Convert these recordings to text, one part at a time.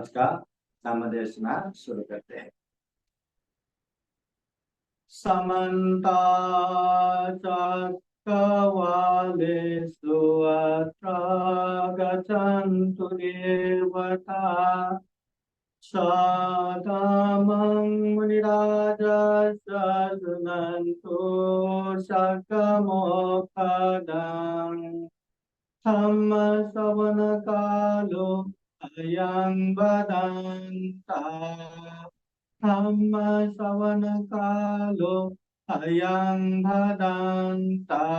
आज का नामदेशना शुरू करते हैं। समन्ता चक्रवालेषु अत्र गच्छन्तु देवता सदामं मुनिराजस्य शृण्वन्तु शक्रमोपदम् धम्मश्रवणकालो अयं भदन्तः धम्मश्रवणकालो अयं भदन्तः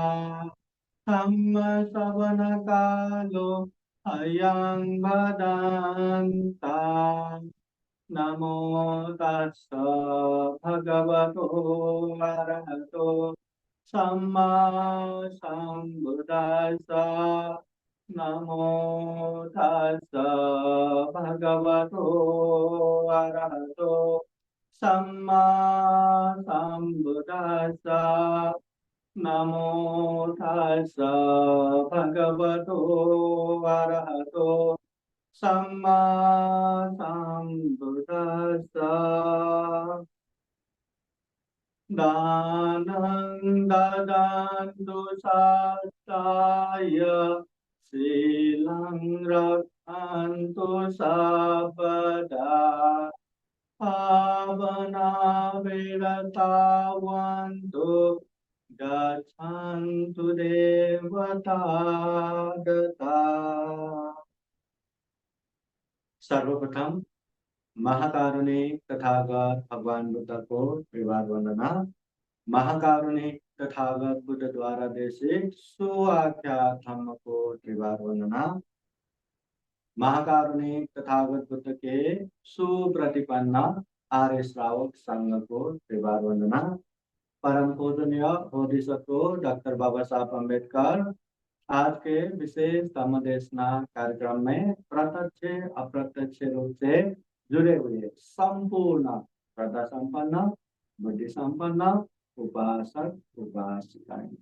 धम्मश्रवणकालो अयं भदन्तः। नमो तस्स भगवतो अरहतो सम्मा सम्बुद्धास्स। नमो तस्स भगवतो अरहतो सम्मा सम्बुद्धास्स। नमो तस्स भगवतो अरहतो सम्मा सम्बुद्धास्स। दानं ददन्तु सत्ताय शीलं रक्षन्तु सर्वदा पावना विरतावन्तु गच्छन्तु देवता दत्ता। सर्वप्रथम महाकारुणिक तथागत भगवान बुद्ध को त्रिवार वंदना। महाकारुणिक तथागत बुद्ध द्वारा देशित सुआख्यात धम्म को त्रिवार वंदना। महाकारुणिक तथागत बुद्ध के सुप्रतिपन्न आर्य श्रावक संघ को त्रिवार वंदना। परम पूजनीय बोधिसत्व डॉक्टर बाबा साहब अम्बेडकर आज के विशेष धम्मदेशना कार्यक्रम में प्रत्यक्ष अप्रत्यक्ष रूप से जुड़े हुए संपूर्ण श्रद्धा संपन्न बुद्धि संपन्न उपासक उपासिकाएं।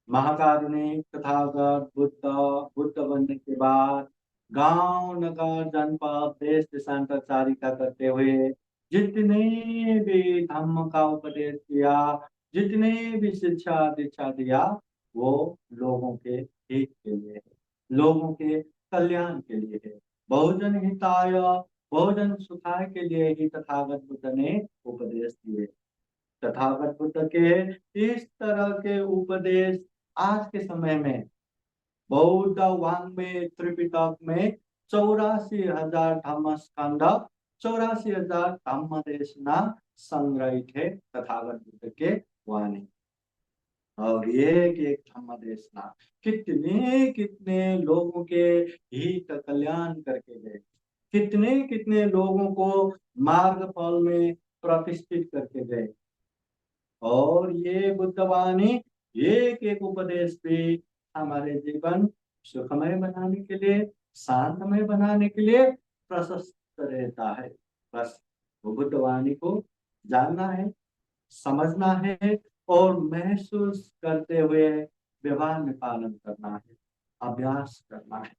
महाकारुणिक तथागत बुद्ध बनने के बाद गांव नगर जनपद देश देशांतरचारी का करते हुए जितने भी धम्म का उपदेश किया, जितने भी शिक्षा दीक्षा दिया, वो लोगों के हित के लिए है, लोगों के कल्याण के लिए है, बहुजन हिताय बहुजन सुखाय के लिए ही तथागत बुद्ध ने उपदेश दिए। तथागत बुद्ध के इस तरह के उपदेश आज के समय में बौद्ध वाङ्मय त्रिपिटक में 84,000 धम्मस्कंद 84,000 धम्मदेशना संग्रहित है तथागत बुद्ध के वाणी। और एक एक धम्मदेशना कितने कितने लोगों के हित कल्याण करके गए, कितने कितने लोगों को मार्ग फल में प्रतिष्ठित करके गए। और ये बुद्धवाणी एक एक उपदेश भी हमारे जीवन सुखमय बनाने के लिए, शांतमय बनाने के लिए प्रशस्त रहता है। बस वो बुद्धवाणी को जानना है, समझना है और महसूस करते हुए व्यवहार में पालन करना है, अभ्यास करना है।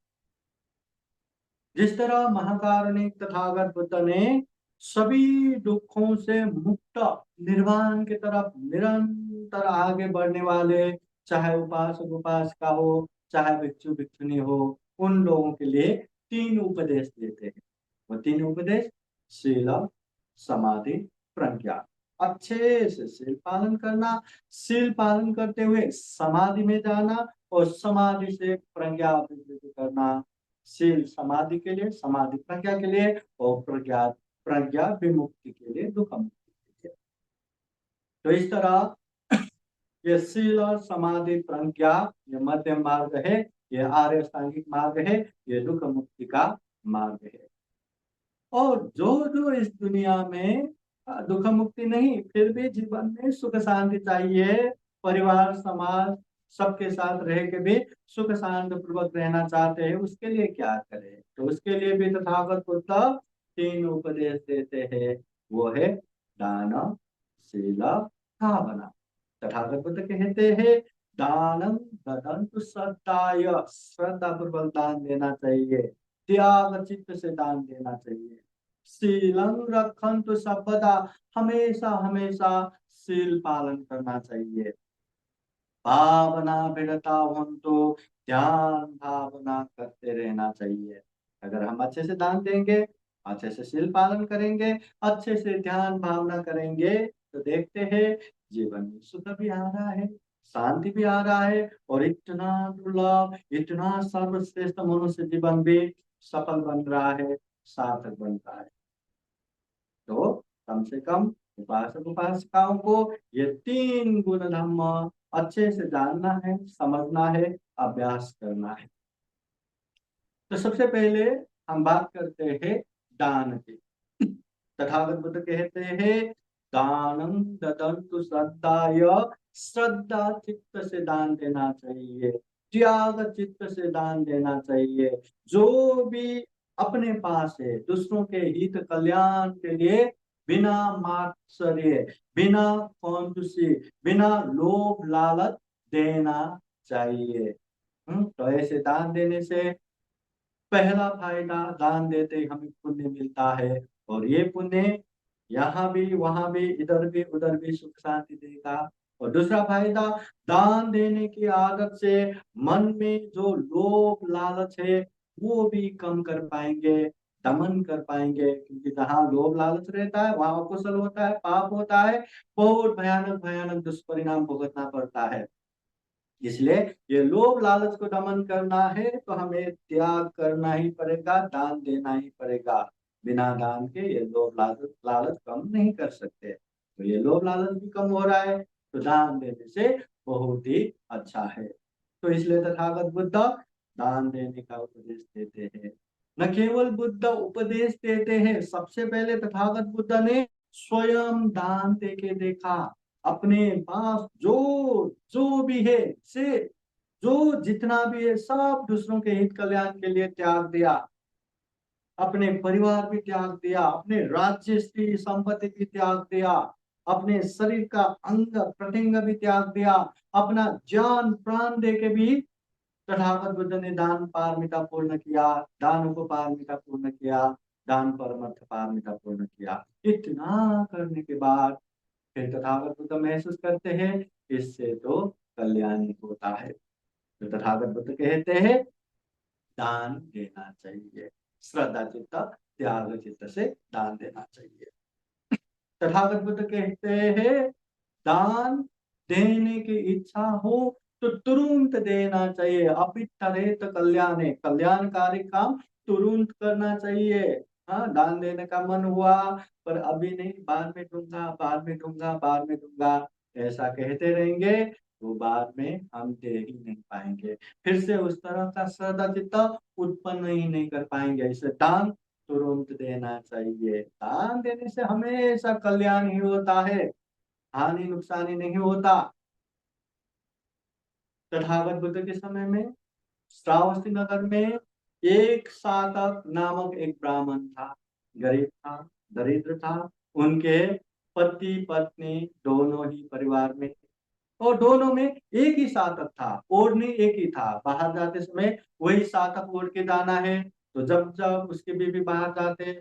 जिस तरह महाकारुणिक तथागत बुद्ध ने सभी दुखों से मुक्त निर्वाण की तरफ निरंतर आगे बढ़ने वाले, चाहे उपासक उपासिका हो, चाहे भिक्षु भिक्षुनी हो, उन लोगों के लिए 3 उपदेश देते हैं। वो 3 उपदेश शील समाधि प्रज्ञा। अच्छे से शील पालन करना, शील पालन करते हुए समाधि में जाना और समाधि से प्रज्ञा अभिवृद्धि करना। शील समाधि के लिए, समाधि प्रज्ञा के लिए और प्रज्ञा विमुक्ति के लिए, दुख मुक्ति के लिए। तो इस तरह ये शील और समाधि प्रज्ञा ये मध्यम मार्ग है, ये आर्य अष्टांगिक मार्ग है, ये दुख मुक्ति का मार्ग है। और जो जो इस दुनिया में दुख मुक्ति नहीं, फिर भी जीवन में सुख शांति चाहिए, परिवार समाज सबके साथ रह के भी सुख शांति पूर्वक रहना चाहते हैं, उसके लिए क्या करें? तो उसके लिए भी तथागत बुद्ध 3 उपदेश देते हैं। वो है दान शील भावना। तथागत बुद्ध कहते हैं दानम ददन्तु श्रद्धाय, श्रद्धा पूर्वक दान देना चाहिए। त्याग चित्त से दान देना चाहिए। शीलं रखन्तु सर्वदा, हमेशा हमेशा शील पालन करना चाहिए। भावना विरता तो ध्यान भावना करते रहना चाहिए। अगर हम अच्छे से दान देंगे, अच्छे से शील पालन करेंगे, अच्छे से ध्यान भावना करेंगे, तो देखते हैं जीवन में सुख भी आ रहा है, शांति भी आ रहा है, और इतना दुर्लभ, इतना सर्वश्रेष्ठ मनुष्य जीवन भी सफल बन रहा है, सार्थक बन रहा है। तो कम से कम उपासक उपासिकाओं को ये 3 गुण धर्म अच्छे से जानना है, समझना है, अभ्यास करना है। तो सबसे पहले हम बात करते हैं दान की। तथागत बुद्ध कहते हैं, दानम ददन्तु श्रद्धाय, श्रद्धा चित्त से दान देना चाहिए, त्याग चित्त से दान देना चाहिए। जो भी अपने पास है, दूसरों के हित कल्याण के लिए बिना मात्सर्य, बिना कंजूसी, बिना लोभ लालच देना चाहिए। तो ऐसे दान देने से पहला फायदा, दान देते ही हमें पुण्य मिलता है, और ये पुण्य यहाँ भी वहां भी इधर भी उधर भी सुख शांति देगा। और दूसरा फायदा, दान देने की आदत से मन में जो लोभ लालच है वो भी कम कर पाएंगे, दमन कर पाएंगे, क्योंकि जहाँ लोभ लालच रहता है वहां अकुशल होता है, पाप होता है, बहुत भयानक भयानक दुष्परिणाम भुगतना पड़ता है। इसलिए ये लोभ लालच को दमन करना है तो हमें त्याग करना ही पड़ेगा, दान देना ही पड़ेगा। बिना दान के ये लोभ लालच लालच कम नहीं कर सकते। तो ये लोभ लालच भी कम हो रहा है, तो दान देने से बहुत ही अच्छा है। तो इसलिए तथागत बुद्ध दान देने का उपदेश देते हैं। न केवल बुद्ध उपदेश देते हैं, सबसे पहले तथागत बुद्ध ने स्वयं दान दे के देखा। अपने पास जो जो भी है से, जो जितना भी है सब दूसरों के हित कल्याण के लिए त्याग दिया। अपने परिवार भी त्याग दिया, अपने राज्य स्त्री संपत्ति भी त्याग दिया, अपने शरीर का अंग प्रत्यंग भी त्याग दिया, अपना जान प्राण दे के भी तथागत बुद्ध ने दान पारमिता पूर्ण किया, दान उपपारमिता पूर्ण किया, दान परमर्थ पारमिता पूर्ण किया। इतना करने के बाद फिर तथागत बुद्ध महसूस करते हैं, इससे तो कल्याण ही होता है। तो तथागत बुद्ध कहते हैं, दान देना चाहिए, श्रद्धा चित्त त्याग चित्त से दान देना चाहिए। तथागत बुद्ध कहते हैं, दान देने की इच्छा हो तो तुरंत देना चाहिए। अपितरेत कल्याणे, कल्याणकारी काम तुरंत करना चाहिए। हाँ, दान देने का मन हुआ पर अभी नहीं, बाद में दूंगा, बाद में दूंगा, बाद में दूंगा, ऐसा कहते रहेंगे तो बाद में हम दे ही नहीं पाएंगे, फिर से उस तरह का श्रद्धा चित्त उत्पन्न ही नहीं कर पाएंगे। इसे दान तुरंत देना चाहिए। दान देने से हमेशा कल्याण ही होता है, हानि नुकसानी नहीं होता। तथागत बुद्ध के समय में श्रावस्ती नगर में एक साधक नामक एक ब्राह्मण था। गरीब था, दरिद्र था। उनके पति पत्नी दोनों ही परिवार में, और दोनों में एक ही साधक था, ओढ़नी एक ही था। बाहर जाते समय वही साधक ओढ़ के जाना है, तो जब जब उसके बीवी बाहर जाते,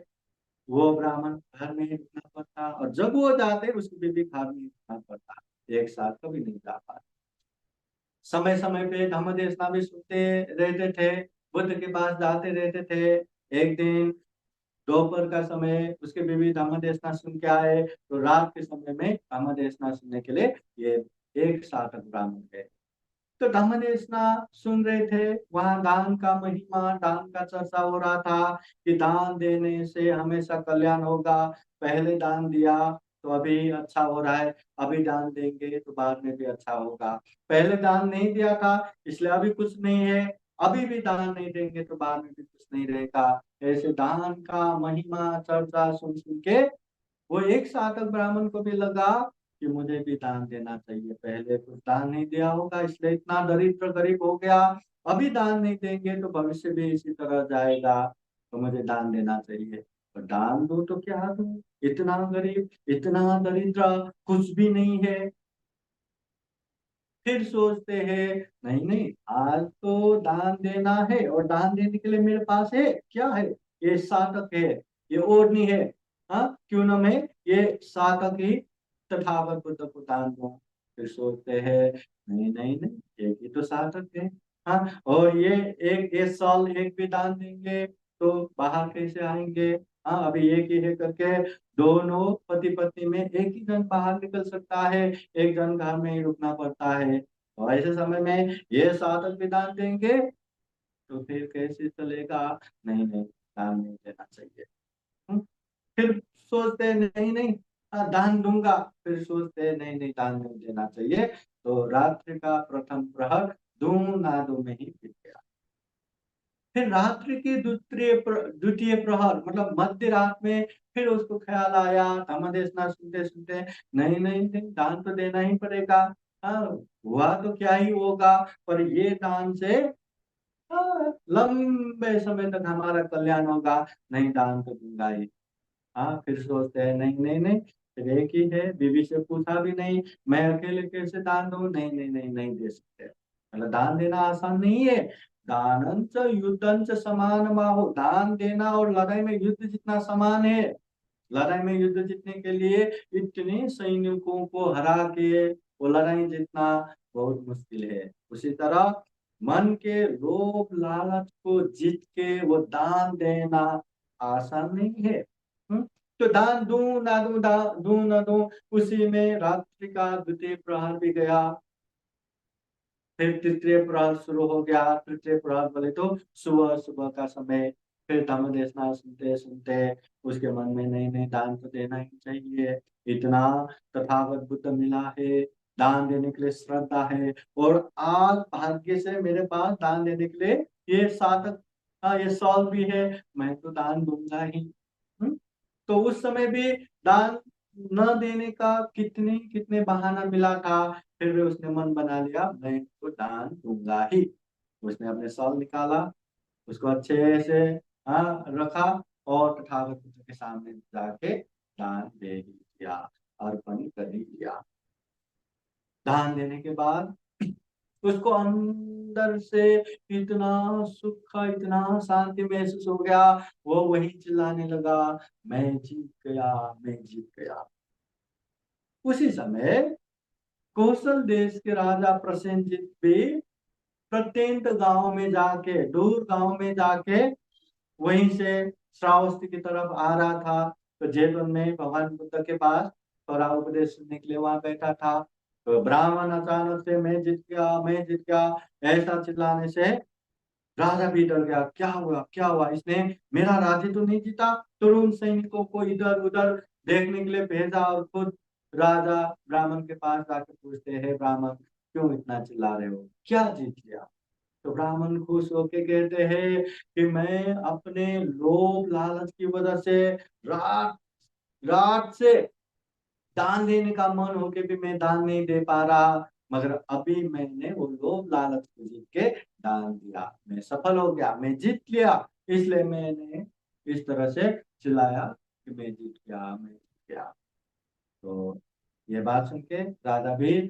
वो ब्राह्मण घर में ही रुकना पड़ता, और जब वो जाते उसकी बीवी घर में ही रुकना पड़ता। एक साथ कभी नहीं जा पाते। समय समय पे धम्म देशना भी सुनते रहते थे, बुद्ध के पास जाते रहते थे। एक दिन दोपहर का समय उसके बीवी धम्म देशना सुन के आए, तो रात के समय में धम्म देशना सुनने के लिए ये एक साधक ब्राह्मण गए। तो धम्म देशना सुन रहे थे, वहां दान का महिमा, दान का चर्चा हो रहा था कि दान देने से हमेशा कल्याण होगा। पहले दान दिया तो अभी अच्छा हो रहा है, अभी दान देंगे तो बाद में भी अच्छा होगा। पहले दान नहीं दिया था इसलिए अभी कुछ नहीं है, अभी भी दान नहीं देंगे तो बाद में भी कुछ नहीं रहेगा। ऐसे दान का महिमा चर्चा सुन सुन के वो एक साधक ब्राह्मण को भी लगा कि मुझे भी दान देना चाहिए। पहले कुछ दान नहीं दिया होगा इसलिए इतना दरिद्र गरीब हो गया, अभी दान नहीं देंगे तो भविष्य भी इसी तरह जाएगा, तो मुझे दान देना चाहिए। और दान दो तो क्या दो, इतना गरीब, इतना दरिद्र, कुछ भी नहीं है। फिर सोचते हैं नहीं नहीं, आज तो दान देना है और दान देने के लिए मेरे पास है, क्या है, ये सातक है, ये ओढ़नी है। हाँ, क्यों ना मैं ये सातक ही तथागत बुद्ध को दान दूं। फिर सोचते हैं नहीं नहीं नहीं, एक ही तो सातक है। हाँ, और ये साल एक भी दान देंगे तो बाहर कैसे आएंगे। हाँ, अभी एक ही है करके दोनों पति पत्नी में एक ही जन बाहर निकल सकता है, एक जन घर में ही रुकना पड़ता है। तो ऐसे समय में ये साधक भी दान देंगे तो फिर कैसे चलेगा। नहीं नहीं, दान नहीं देना चाहिए। हम्म, फिर सोचते हैं नहीं नहीं, दान दूंगा। फिर सोचते हैं नहीं नहीं, दान नहीं देना चाहिए। तो रात्रि का प्रथम प्रहर धूम नादों में ही बीत गया। फिर रात्रि की द्वितीय प्रहर मतलब मध्य रात में फिर उसको ख्याल आया, धम्मदेशना सुनते सुनते नहीं नहीं नहीं, दान तो देना ही पड़ेगा। हाँ, हुआ तो क्या ही होगा, पर ये दान से लंबे समय तक हमारा कल्याण होगा। नहीं, दान तो दूंगा ही। हाँ, फिर सोचते हैं नहीं नहीं नहीं, फिर एक ही है, बीवी से पूछा भी नहीं, मैं अकेले कैसे दान दूं। नहीं नहीं नहीं, नहीं दे सकते। मतलब दान देना आसान नहीं है। दानंच युद्धंच समान माहो, दान देना और लड़ाई में युद्ध जितना समान है। लड़ाई में युद्ध जीतने के लिए इतने सैनिकों को हरा के वो लड़ाई जीतना बहुत मुश्किल है। उसी तरह मन के लोभ लालच को जीत के वो दान देना आसान नहीं है। तो दान दूं ना दूं, दूं ना दूं, उसी में रात्रि का द्वितीय प्रहर भी गया। फिर तृतीय प्रहर शुरू हो गया। तृतीय प्रहर बोले तो सुबह सुबह का समय। फिर धम्म देशना सुनते सुनते उसके मन में नहीं नहीं, दान तो देना ही चाहिए। इतना तथागत बुद्ध मिला है, दान देने के लिए श्रद्धा है, और आज भाग्य से मेरे पास दान देने के लिए ये साधक, ये सॉल्व भी है, मैं तो दान दूंगा ही। हम्म? तो उस समय भी दान न देने का कितने कितने बहाना मिला था, फिर भी उसने मन बना लिया मैं तो दान दूंगा ही। उसने अपने सॉल निकाला, उसको अच्छे से रखा, और तथागत बुद्ध के सामने जाके दान दे ही दिया, अर्पण कर ही दिया। दान देने के बाद उसको अंदर से इतना सुख, इतना शांति महसूस हो गया। वो वही चिल्लाने लगा, मैं जीत गया, मैं जीत गया। उसी समय कौशल देश के राजा प्रसेनजीत भी प्रत्येक गांव में जाके, दूर गांव में जाके वहीं से श्रावस्ती की तरफ आ रहा था। तो जेतवन में भगवान बुद्ध के पास थोड़ा उपदेश सुनने के लिए वहां बैठा था। तो ब्राह्मण अचानक से मैं जीत गया, मैं जीत गया ऐसा चिल्लाने से राजा भी डर गया। क्या हुआ, क्या हुआ, इसने मेरा राज्य तो नहीं जीता। तुरंत सैनिकों को इधर उधर देखने के लिए भेजा, और खुद राजा ब्राह्मण के पास जाकर पूछते हैं, ब्राह्मण क्यों इतना चिल्ला रहे हो, क्या जीत लिया। तो ब्राह्मण खुश होके कहते हैं कि मैं अपने लोभ लालच की वजह से रात रात से दान देने का मन होके भी मैं दान नहीं दे पा रहा, मगर अभी मैंने वो लोभ लालच को जीत के दान दिया, मैं सफल हो गया, मैं जीत लिया। इसलिए मैंने इस तरह से चिल्लाया कि मैं जीत गया, मैं जीत गया। तो ये बात सुन के राजा भी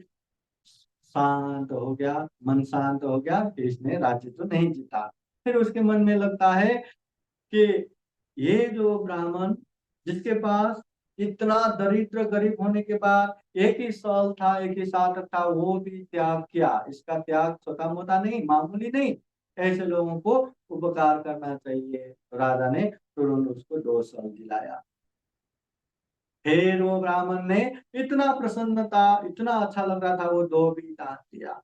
शांत हो गया, मन शांत हो गया कि इसने राज्य तो नहीं जीता। फिर उसके मन में लगता है कि ये जो ब्राह्मण, जिसके पास इतना दरिद्र गरीब होने के बाद एक ही साल था, एक ही साधक था, वो भी त्याग किया। इसका त्याग छोटा मोटा नहीं, मामूली नहीं। ऐसे लोगों को उपकार करना चाहिए। तो राजा ने तुरंत उसको 2 साल दिलाया। फिर वो ब्राह्मण ने इतना प्रसन्नता, इतना अच्छा लग रहा था, वो 2 भी दान दिया।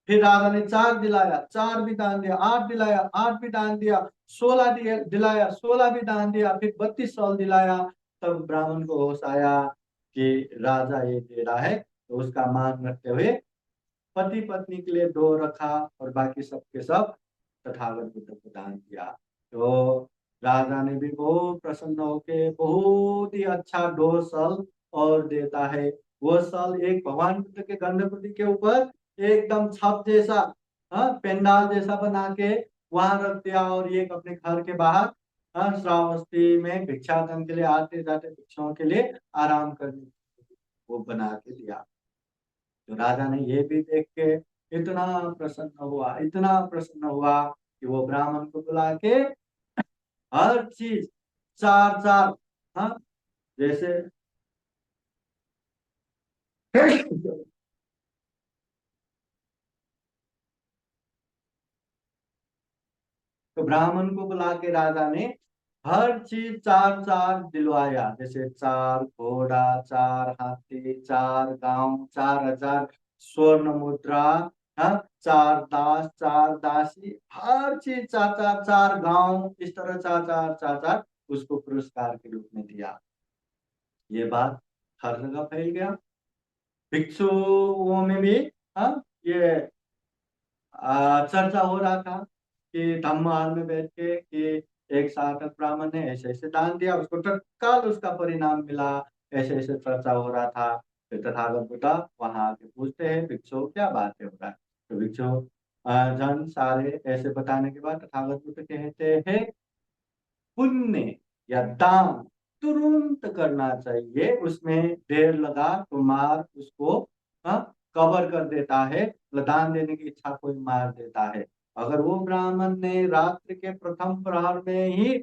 फिर राजा ने 4 दिलाया, 4 भी दान दिया, 8 दिलाया, 8 भी दान दिया, 16 दिलाया, 16 भी दान दिया, फिर 32 साल दिलाया। तब ब्राह्मण को होश आया कि राजा ये दे रहा है, तो उसका मान रखते हुए पति पत्नी के लिए 2 रखा, और बाकी सबके सब तथागत बुद्ध को दान दिया। तो राजा ने भी बहुत प्रसन्न होके बहुत ही अच्छा 2 साल और देता है। वो साल एक भगवान बुद्ध के गंधपुरी के ऊपर एकदम छत जैसा, पेंडाल जैसा बना के वहां रख दिया, और एक अपने घर के बाहर, श्रावस्ती में भिक्षाटन के लिए आते जाते भिक्षुओं के लिए आराम करने के लिए वो बना के दिया। तो राजा ने ये भी देख के इतना प्रसन्न हुआ, इतना प्रसन्न हुआ कि वो ब्राह्मण को बुला के हर चीज चार चार, हाँ, जैसे तो ब्राह्मण को बुला के राजा ने हर चीज चार चार दिलवाया, जैसे चार घोड़ा, चार हाथी, चार गांव, 4,000 स्वर्ण मुद्रा, हाँ, चार दास, चार दासी, हर चीज चार चार, चार गांव, इस तरह चार चार चार चार उसको पुरस्कार के रूप में दिया। ये बात हर जगह फैल गया, भिक्षुओं में भी, हाँ, ये चर्चा हो रहा था कि धम्म हाल में बैठ के कि एक साधक ब्राह्मण ने ऐसे ऐसे दान दिया, उसको तत्काल उसका परिणाम मिला, ऐसे ऐसे चर्चा हो रहा था। फिर तथागत बुद्ध वहां आके पूछते हैं, भिक्षु क्या बात है हो रहा है? तो भिक्षु जन सारे ऐसे बताने के बाद तथागत बुद्ध कहते हैं, पुण्य या दान तुरंत करना चाहिए, उसमें देर लगा तो मार उसको, हाँ, कवर कर देता है, दान देने की इच्छा कोई मार देता है। अगर वो ब्राह्मण ने रात्रि के प्रथम प्रहर में ही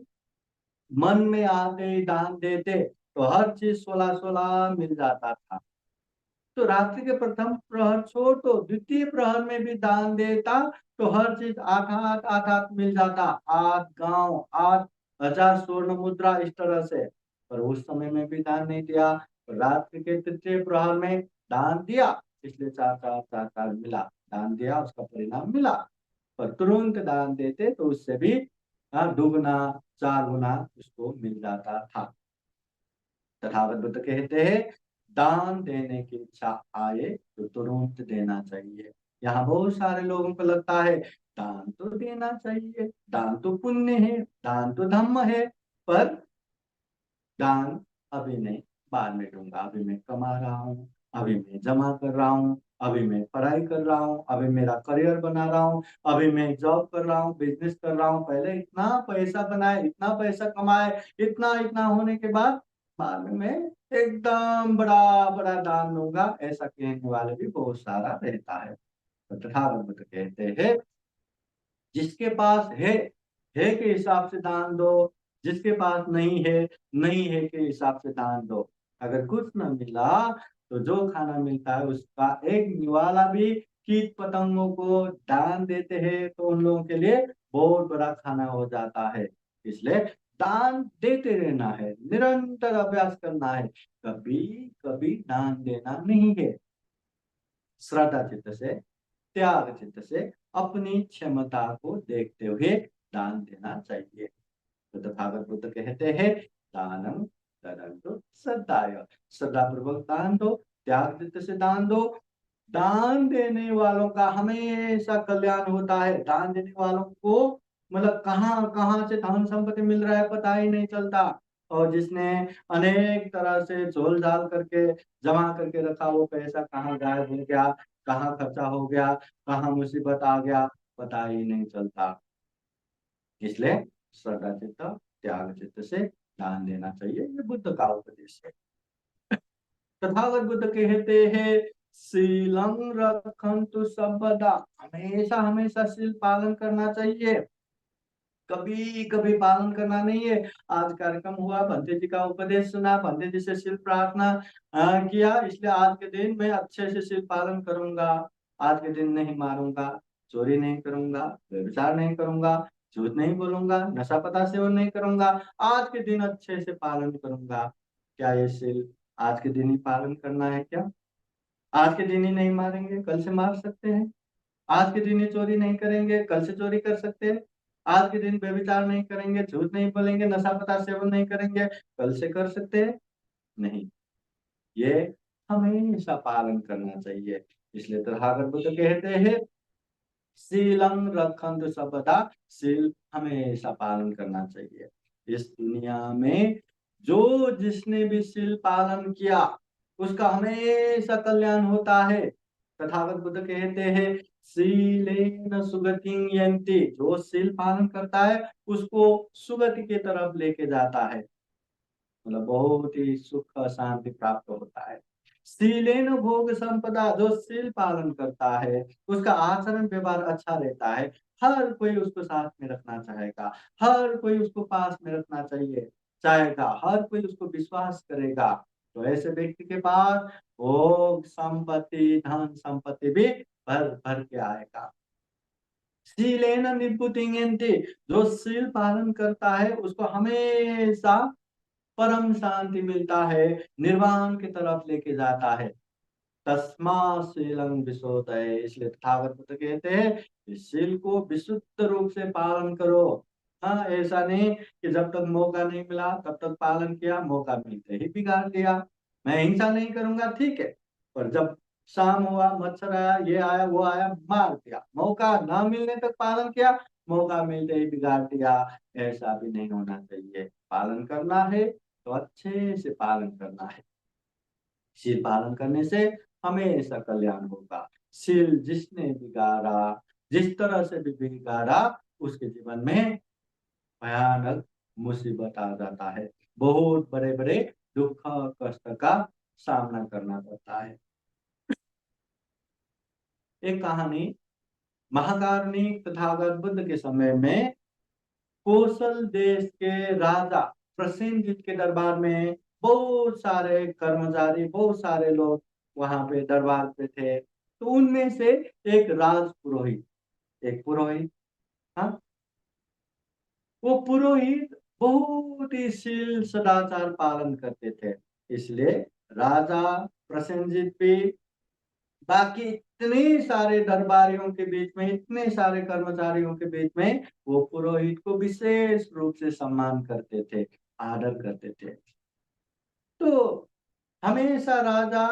मन में आते ही दान देते तो हर चीज 16-16 मिल जाता था। तो रात्रि के प्रथम प्रहर छोड़ तो द्वितीय प्रहर में भी दान देता तो हर चीज 8-8 8-8 मिल जाता, 8 गांव, 8,000 स्वर्ण मुद्रा, इस तरह से। पर उस समय में भी दान नहीं दिया, रात्रि के तृतीय प्रहर में दान दिया, इसलिए 4-4 मिला, दान दिया उसका परिणाम मिला। पर तुरंत दान देते तो उससे भी, हाँ, दुगना 4 गुना उसको मिल जाता था। तथागत बुद्ध कहते हैं, दान देने की इच्छा आए तो तुरंत देना चाहिए। यहाँ बहुत सारे लोगों को लगता है दान तो देना चाहिए, दान तो पुण्य है, दान तो धर्म है, पर दान अभी नहीं, बाद में दूंगा, अभी मैं कमा रहा हूँ, अभी मैं जमा कर रहा हूँ, अभी मैं पढ़ाई कर रहा हूँ, अभी मेरा करियर बना रहा हूँ, अभी मैं जॉब कर रहा हूँ, बिजनेस कर रहा हूँ, पहले इतना पैसा बनाए, इतना पैसा कमाए, इतना इतना होने के बाद में मैं एकदम बड़ा बड़ा दान दूंगा, ऐसा कहने वाले भी बहुत सारा रहता है। तो तथागत बुद्ध कहते हैं, जिसके पास है के हिसाब से दान दो, जिसके पास नहीं है, नहीं है के हिसाब से दान दो। अगर कुछ न मिला तो जो खाना मिलता है उसका एक निवाला भी कीट पतंगों को दान देते हैं तो उन लोगों के लिए बहुत बड़ा खाना हो जाता है। इसलिए दान देते रहना है, निरंतर अभ्यास करना है, कभी कभी दान देना नहीं है। श्रद्धा चित्त से, त्याग चित्त से, अपनी क्षमता को देखते हुए दान देना चाहिए। तो तथागत बुद्ध कहते हैं, दानम तदंतु श्रद्धाय, श्रद्धा पूर्वक दान दो, त्याग चित्त से दान दो। दान देने वालों का हमेशा कल्याण होता है, दान देने वालों को मतलब कहाँ कहाँ से धन संपत्ति मिल रहा है पता ही नहीं चलता। और जिसने अनेक तरह से झोल झाल करके जमा करके रखा, वो पैसा कहाँ गायब हो गया, कहाँ खर्चा हो गया, कहाँ मुसीबत आ गया, पता ही नहीं चलता। इसलिए श्रद्धा चित्त, त्याग चित्त से दान देना चाहिए, ये बुद्ध का उपदेश है। तथागत बुद्ध कहते हैं, शीलं रखन्तु सर्वदा, हमेशा हमेशा शील पालन करना चाहिए, कभी कभी पालन करना नहीं है। आज कार्यक्रम हुआ, भंते जी का उपदेश सुना, भंते जी से शील प्रार्थना किया, इसलिए आज के दिन मैं अच्छे से शील पालन करूंगा। आज के दिन नहीं मारूंगा, चोरी नहीं करूंगा, व्यभिचार नहीं करूंगा, झूठ नहीं बोलूंगा, नशा पता सेवन नहीं करूंगा, आज के दिन अच्छे से पालन करूंगा। क्या ये शील आज के दिन ही पालन करना है क्या? आज के दिन ही नहीं मारेंगे, कल से मार सकते हैं। आज के दिन ही चोरी नहीं करेंगे, कल से चोरी कर सकते हैं। आज के दिन व्यभिचार नहीं करेंगे, झूठ नहीं बोलेंगे, नशा पदार्थ सेवन नहीं करेंगे, कल से कर सकते हैं? नहीं। ये हमेशा पालन करना चाहिए। इसलिए तथागत बुद्ध कहते हैं, शीलं रखन्तु सर्वदा, शील हमेशा पालन करना चाहिए। इस दुनिया में जो जिसने भी शील पालन किया उसका हमेशा कल्याण होता है। तथागत बुद्ध कहते हैं, शीलेन सुगतिं यन्ति, जो शील पालन करता है उसको सुगति की तरफ लेके जाता है, मतलब बहुत ही सुख शांति प्राप्त होता है। शीलेन भोग संपदा, जो शील पालन करता है उसका आचरण व्यवहार अच्छा रहता है, हर कोई उसको साथ में रखना चाहेगा, हर कोई उसको पास में रखना चाहिए चाहेगा, हर कोई उसको विश्वास करेगा। तो ऐसे व्यक्ति के पास भोग संपत्ति, धन संपत्ति भी भर भर के आएगा। शीलेन निपुतिंयन्ते, जो शील पालन करता है उसको हमेशा परम शांति मिलता है, निर्वाण की तरफ लेके जाता है। तस्मा शीलं विशोधये, इसलिए तथागत बुद्ध कहते हैं इस शील को विशुद्ध रूप से पालन करो। हाँ, ऐसा नहीं कि जब तक मौका नहीं मिला तब तक पालन किया, मौका मिलते ही बिगाड़ दिया। मैं हिंसा नहीं करूंगा, ठीक है, पर जब शाम हुआ, मच्छर आया, ये आया, वो आया, मार दिया, मौका ना मिलने तक पालन किया, मौका मिलते ही बिगाड़ दिया। ऐसा भी नहीं होना चाहिए। पालन करना है तो अच्छे से पालन करना है। शील पालन करने से हमेशा कल्याण होगा। शील जिसने बिगाड़ा, जिस तरह से भी बिगाड़ा, उसके जीवन में भयानक मुसीबत आ जाता है, बहुत बड़े बड़े दुख कष्ट का सामना करना पड़ता है। एक कहानी, महाकारुणिक तथागत बुद्ध के समय में कौशल देश के राजा प्रसेनजित के दरबार में बहुत सारे कर्मचारी, बहुत सारे लोग वहां पे दरबार पे थे। तो उनमें से एक राज पुरोहित, एक पुरोहित, हाँ, वो पुरोहित बहुत ही शील सदाचार पालन करते थे। इसलिए राजा प्रसेनजित भी बाकी इतने सारे दरबारियों के बीच में, इतने सारे कर्मचारियों के बीच में वो पुरोहित को विशेष रूप से सम्मान करते थे, आदर करते थे। तो हमेशा राजा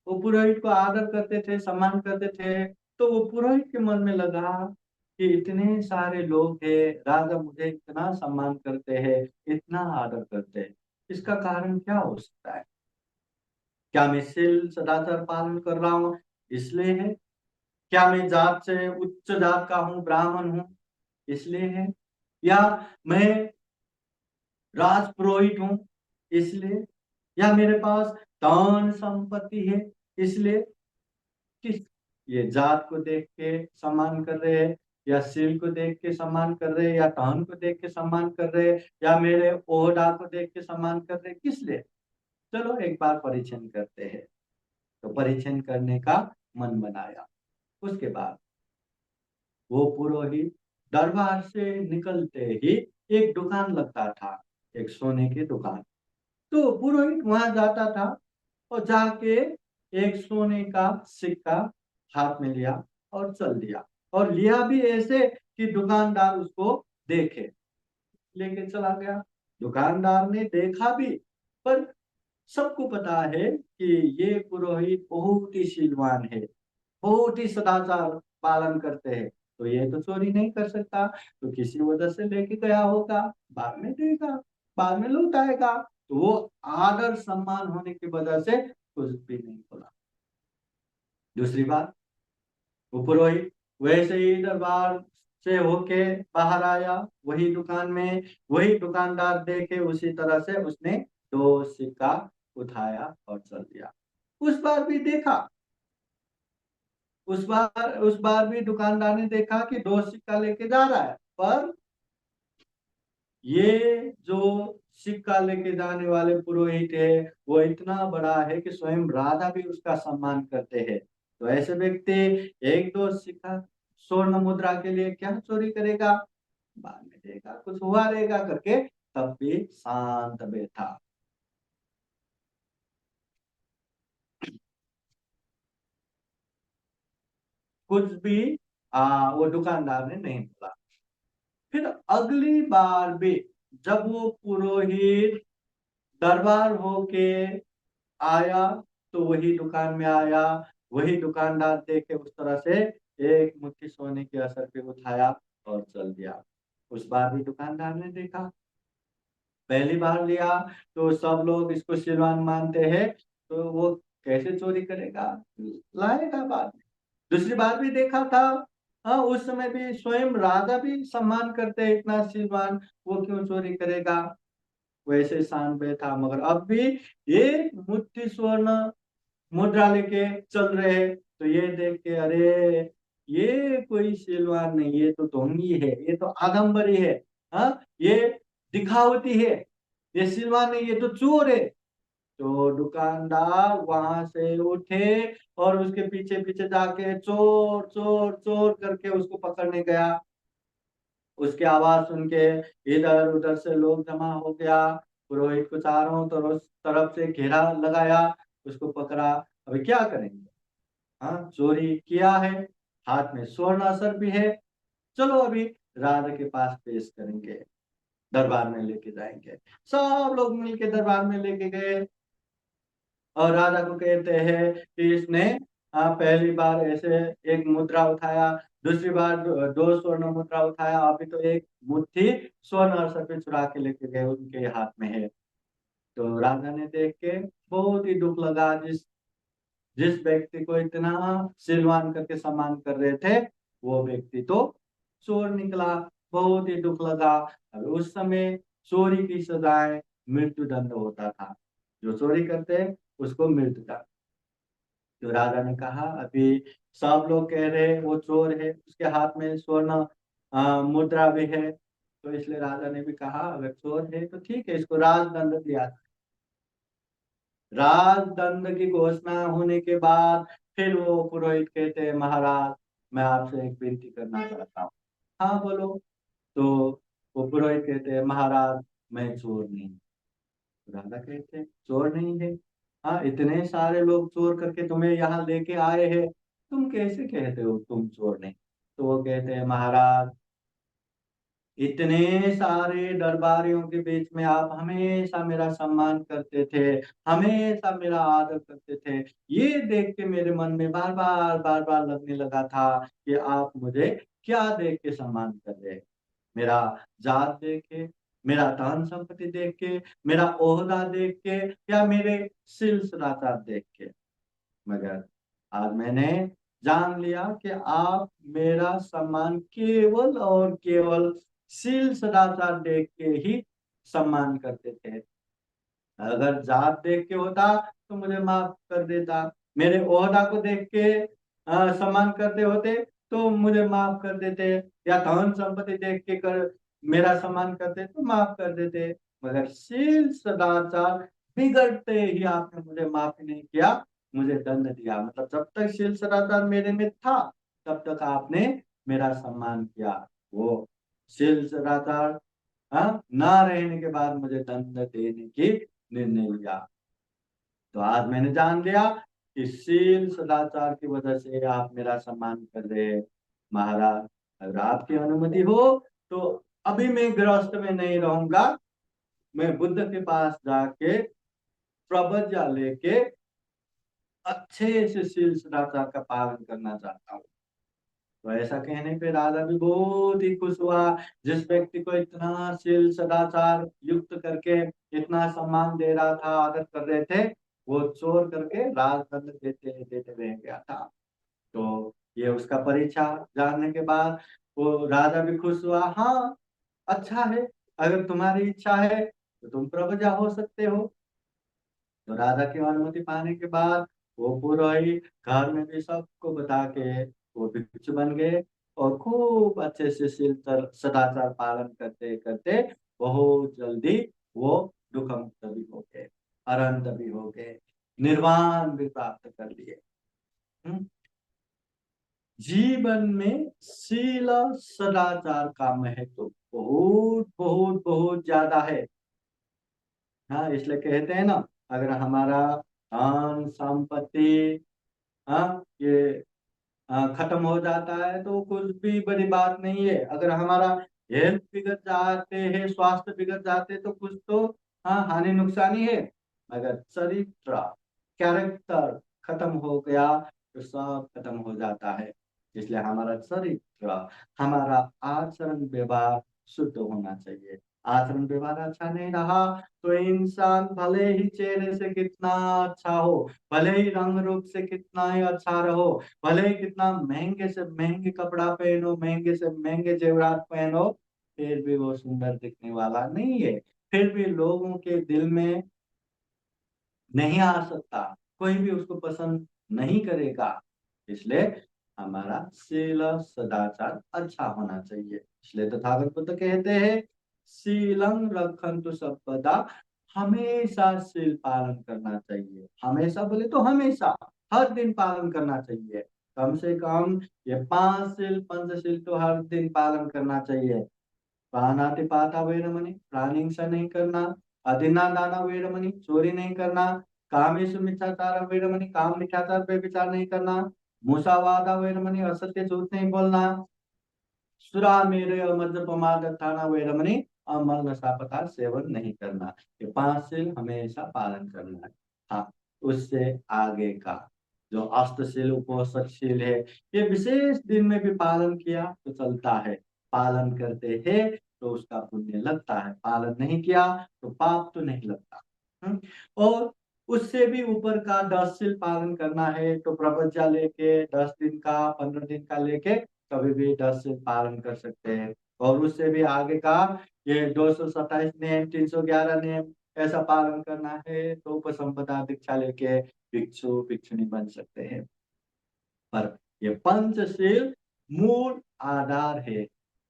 वो पुरोहित को आदर करते थे, सम्मान करते थे। तो वो पुरोहित के मन में लगा कि इतने सारे लोग हैं, राजा मुझे इतना सम्मान करते हैं, इतना आदर करते हैं, इसका कारण क्या हो सकता है? क्या मैं शील सदाचार पालन कर रहा हूँ इसलिए है? क्या मैं जात से उच्च जात का हूँ, ब्राह्मण हूँ इसलिए है? या मैं राजपुरोहित हूँ इसलिए? या मेरे पास धन संपत्ति है इसलिए? किस, ये जात को देख के सम्मान कर रहे हैं, या शील को देख के सम्मान कर रहे हैं, या धन को देख के सम्मान कर रहे हैं, या मेरे ओहदा को देख के सम्मान कर रहे हैं, किस लिए? चलो एक बार परीक्षण करते हैं। तो परीक्षण करने का मन बनाया। उसके बाद वो पुरोहित दरबार से निकलते ही एक दुकान लगता था, एक सोने की दुकान। तो पुरोहित वहां जाता था और जाके एक सोने का सिक्का हाथ में लिया और चल दिया, और लिया भी ऐसे कि दुकानदार उसको देखे, लेके चला गया। दुकानदार ने देखा भी, पर सबको पता है कि ये पुरोहित बहुत ही शीलवान है, बहुत ही सदाचार पालन करते हैं, तो ये तो चोरी नहीं कर सकता, तो किसी वजह से लेके गया होगा, बाद में देगा, बाद में लौट आएगा। तो वो आदर सम्मान होने की वजह से कुछ भी नहीं बोला। दूसरी बात, वो पुरोहित वैसे ही दरबार से होके बाहर आया, वही दुकान में वही दुकानदार देखे, उसी तरह से उसने दो सिक्का उठाया और चल दिया। उस बार भी देखा, उस बार भी दुकानदार ने देखा कि दो सिक्का लेके जा रहा है, पर ये जो सिक्का लेके जाने वाले पुरोहित है वो इतना बड़ा है कि स्वयं राजा भी उसका सम्मान करते हैं। तो ऐसे व्यक्ति एक दो सिक्का स्वर्ण मुद्रा के लिए क्या चोरी करेगा? बाद में देगा कुछ हुआ रहेगा करके, तब भी शांत बैठा। कुछ भी वो दुकानदार ने नहीं बोला। फिर अगली बार भी जब वो पुरोहित दरबार होके आया, तो वही दुकान में आया, वही दुकानदार देखे उस तरह से एक मुट्ठी सोने के असर पे उठाया और चल दिया। उस बार भी दुकानदार ने देखा, पहली बार लिया तो सब लोग इसको सिलवान मानते हैं, तो वो कैसे चोरी करेगा, लाएगा बाद में। दूसरी बार भी देखा था, हाँ, उस समय भी स्वयं राजा भी सम्मान करते हैं, इतना सिलवान, वो क्यों चोरी करेगा? वैसे शान पे था, मगर अब भी एक मुट्ठी स्वर्ण मुद्रा लेके चल रहे हैं। तो ये देख के अरे ये कोई सिलवान नहीं, ये तो ढोंगी है, ये तो आदमबरी है, हाँ ये दिखावटी है, ये सिलवान नहीं, ये तो चोर है। तो दुकानदार वहां से उठे और उसके पीछे पीछे जाके चोर चोर चोर करके उसको पकड़ने गया। उसकी आवाज सुन के इधर उधर से लोग जमा हो गया। पुरोहित को चारों तरफ से घेरा लगाया, उसको पकड़ा। अभी क्या करेंगे? हाँ चोरी किया है, हाथ में स्वर्ण असर भी है, चलो अभी राजा के पास पेश करेंगे, दरबार में लेके जाएंगे। सब लोग मिलके दरबार में लेके गए और राजा को कहते हैं कि इसने पहली बार ऐसे एक मुद्रा उठाया, दूसरी बार दो स्वर्ण मुद्रा उठाया, अभी तो एक मुट्ठी स्वर्ण और सफेद चुरा के लेके गए, उनके हाथ में है। तो राजा ने देख के बहुत ही दुख लगा, जिस जिस व्यक्ति को इतना सिलवान करके सम्मान कर रहे थे, वो व्यक्ति तो चोर निकला। बहुत ही दुख लगा। अब उस समय चोरी की सजाए मृत्यु दंड होता था, जो चोरी करते उसको मृत्यु दंड। तो राजा ने कहा अभी सब लोग कह रहे हैं वो चोर है, उसके हाथ में स्वर्ण मुद्रा भी है, तो इसलिए राजा ने भी कहा अगर चोर है तो ठीक है, इसको राजदंड दिया। राजदंड की घोषणा होने के बाद फिर वो पुरोहित कहते हैं महाराज मैं आपसे एक विनती करना चाहता हूँ। हाँ बोलो। तो वो पुरोहित कहते हैं महाराज मैं चोर नहीं हूँ। राजा कहते हैं चोर नहीं है? हाँ इतने सारे लोग चोर करके तुम्हें यहाँ लेके आए हैं, तुम कैसे कहते हो तुम चोर नहीं? तो वो कहते हैं महाराज इतने सारे दरबारियों के बीच में आप हमेशा मेरा सम्मान करते थे, हमेशा मेरा आदर करते थे। ये देख के मेरे मन में बार बार लगने लगा था कि आप मुझे क्या देख के सम्मान कर रहे हैं। मेरा जात देख के, मेरा धन संपत्ति देख के, मेरा ओहदा देख के, या मेरे सिलसिलाचार देख के? मगर आज मैंने जान लिया कि आप मेरा सम्मान केवल और केवल शील सदाचार देख के ही सम्मान करते थे। अगर जात देख के होता तो मुझे माफ कर देता, मेरे ओहदा को देख के सम्मान करते होते तो मुझे माफ कर देते, या धन संपत्ति देख के कर मेरा सम्मान करते तो माफ कर देते। मगर शील सदाचार बिगड़ते ही आपने मुझे माफ नहीं किया, मुझे दंड दिया। मतलब जब तक शील सदाचार मेरे में था तब तक आपने मेरा सम्मान किया, वो शील सदाचार ना रहने के बाद मुझे दंड देने की निर्णय लिया। तो आज मैंने जान लिया कि शील सदाचार की वजह से आप मेरा सम्मान कर रहे हैं। महाराज अगर आपकी अनुमति हो तो अभी मैं गृहस्थ में नहीं रहूंगा, मैं बुद्ध के पास जाके प्रवज्ञा लेके अच्छे से शील सदाचार का पालन करना चाहता हूँ। तो ऐसा कहने पे राजा भी बहुत ही खुश हुआ। जिस व्यक्ति को इतना शील सदाचार युक्त करके इतना सम्मान दे रहा था, आदर कर रहे थे, वो चोर करके राजदंड देते देते रह गया था। तो ये उसका परीक्षा जानने के बाद वो राजा भी खुश हुआ। हाँ अच्छा है, अगर तुम्हारी इच्छा है तो तुम प्रजा हो सकते हो। तो राजा की अनुमति पाने के बाद वो पुरोहित घर में भी सबको बता के वो भिक्षु बन गए, और खूब अच्छे से सदाचार पालन करते करते बहुत जल्दी वो दुख मुक्त भी हो गए, अरहंत भी हो गए, निर्वाण भी प्राप्त कर लिए। हम्म? जीवन में शील और सदाचार का महत्व बहुत बहुत बहुत ज्यादा है। हाँ इसलिए कहते हैं ना, अगर हमारा धन संपत्ति ये खत्म हो जाता है तो कुछ भी बड़ी बात नहीं है। अगर हमारा हेल्थ बिगड़ जाते हैं, स्वास्थ्य बिगड़ जाते तो कुछ तो हानि नुकसानी है। मगर चरित्र, कैरेक्टर खत्म हो गया तो सब खत्म हो जाता है। इसलिए हमारा चरित्र, हमारा आचरण व्यवहार शुद्ध होना चाहिए। आचरण व्यवहार अच्छा नहीं रहा तो इंसान भले ही चेहरे से कितना अच्छा हो, भले ही रंग रूप से कितना ही अच्छा रहो, भले ही कितना महंगे से महंगे कपड़ा पहनो, महंगे से महंगे जेवरात पहनो, फिर भी वो सुंदर दिखने वाला नहीं है। फिर भी लोगों के दिल में नहीं आ सकता, कोई भी उसको पसंद नहीं करेगा। इसलिए हमारा शील सदाचार अच्छा होना चाहिए। इसलिए तथागत बुद्ध कहते हैं शीलं रखन्तु सर्वदा, हमेशा शील पालन करना चाहिए। हमेशा बोले तो हमेशा, हर दिन पालन करना चाहिए। कम से कम ये 5 शील पंचशील तो हर दिन पालन करना चाहिए। प्राणातिपाता वेरमणि, प्राणी हिंसा नहीं करना। अतिनादाना वेरमणि, चोरी नहीं करना। कामेषु मिथ्याचार वेरमणि, काम मिथ्याचार पे विचार नहीं करना। मुसावादा वेरमणि, असत्य झूठ नहीं बोलना। सुरा मेरे और मद्यपमादत्ताना वेरमणि, अमल नशा पदार्थ सेवन नहीं करना। ये 5 शील हमेशा पालन करना है। हाँ, उससे आगे का जो अष्टशील उपोषणशील है, ये विशेष दिन में भी पालन किया तो चलता है। पालन करते हैं तो उसका पुण्य लगता है, पालन नहीं किया तो पाप तो नहीं लगता। और उससे भी ऊपर का 10 शील पालन करना है तो प्रवज्ञा लेके 10 दिन का 15 दिन का लेके कभी भी 10 शील पालन कर सकते हैं। और उससे भी आगे का ये 227 नियम 311 नियम ऐसा पालन करना है तो उपसंपदा दीक्षा लेके भिक्षु भिक्षुणी बन सकते हैं। पर ये पंचशील मूल आधार है,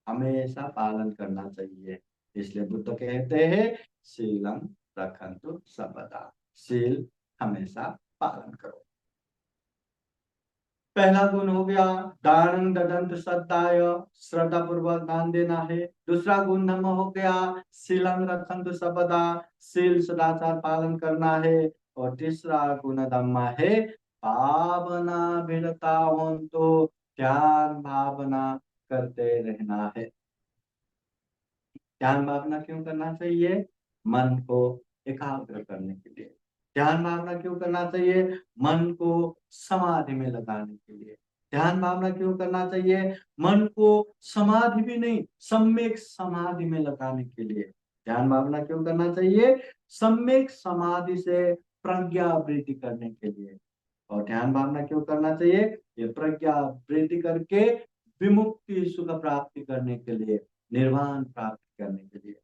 हमेशा पालन करना चाहिए। इसलिए बुद्ध कहते हैं शीलम रखन्तु सर्वदा, शील हमेशा पालन करो। पहला गुण हो गया दानं ददंत श्रद्धाय, श्रद्धा पूर्वक दान देना है। दूसरा गुण धर्म हो गया शीलं रखन्तु सर्वदा, शील सदाचार पालन करना है। और तीसरा गुण धर्म है भावना विरता तो ध्यान भावना करते रहना है। ध्यान भावना क्यों करना चाहिए? मन को एकाग्र करने के लिए। ध्यान भावना क्यों करना चाहिए? मन को समाधि में लगाने के लिए। ध्यान भावना क्यों करना चाहिए? मन को समाधि भी नहीं, सम्यक समाधि में लगाने के लिए। ध्यान भावना क्यों करना चाहिए? सम्यक समाधि से प्रज्ञा वृद्धि करने के लिए। और ध्यान भावना क्यों करना चाहिए? ये प्रज्ञा वृद्धि करके विमुक्ति सुख प्राप्ति करने के लिए, निर्वाण प्राप्त करने के लिए।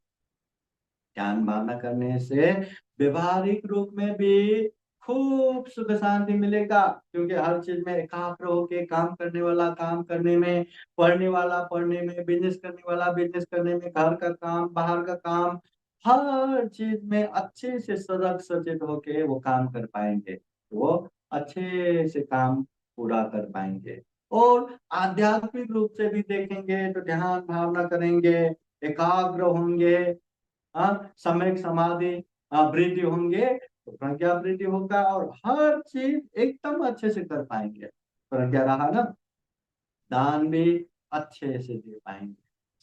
ध्यान भावना करने से व्यवहारिक रूप में भी खूब सुख शांति मिलेगा, क्योंकि हर चीज में एकाग्र होके काम करने वाला काम करने में, पढ़ने वाला पढ़ने में, बिजनेस करने वाला बिजनेस करने में, घर का काम बाहर का काम, हर चीज में अच्छे से सजग सचेत होके वो काम कर पाएंगे, वो अच्छे से काम पूरा कर पाएंगे। और आध्यात्मिक रूप से भी देखेंगे तो ध्यान भावना करेंगे, एकाग्र होंगे, सम्यक समाधि वृद्धि होंगे तो प्रज्ञा वृद्धि होगा और हर चीज एकदम अच्छे से कर पाएंगे। प्रज्ञा रहा ना, दान भी अच्छे से दे पाएंगे,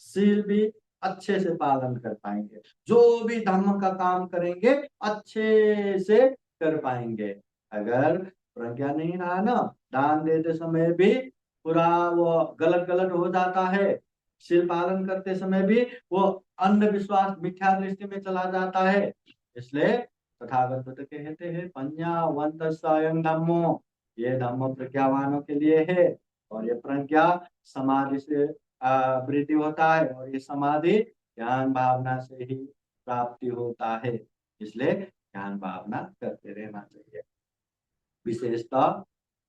शील भी अच्छे से पालन कर पाएंगे, जो भी धर्म का काम करेंगे अच्छे से कर पाएंगे। अगर प्रज्ञा नहीं रहा ना, दान देते समय भी पूरा वो गलत गलत हो जाता है, शील पालन करते समय भी वो अंधविश्वास मिथ्या दृष्टि में चला जाता है। इसलिए तथागत बुद्ध कहते हैं पंज्ञावंत स्वयं धम्मो, ये धम्म प्रज्ञावानों के लिए है। और ये प्रज्ञा समाधि से वृद्धि होता है और ये समाधि ध्यान भावना से ही प्राप्ति होता है। इसलिए ध्यान भावना करते रहना चाहिए। विशेषता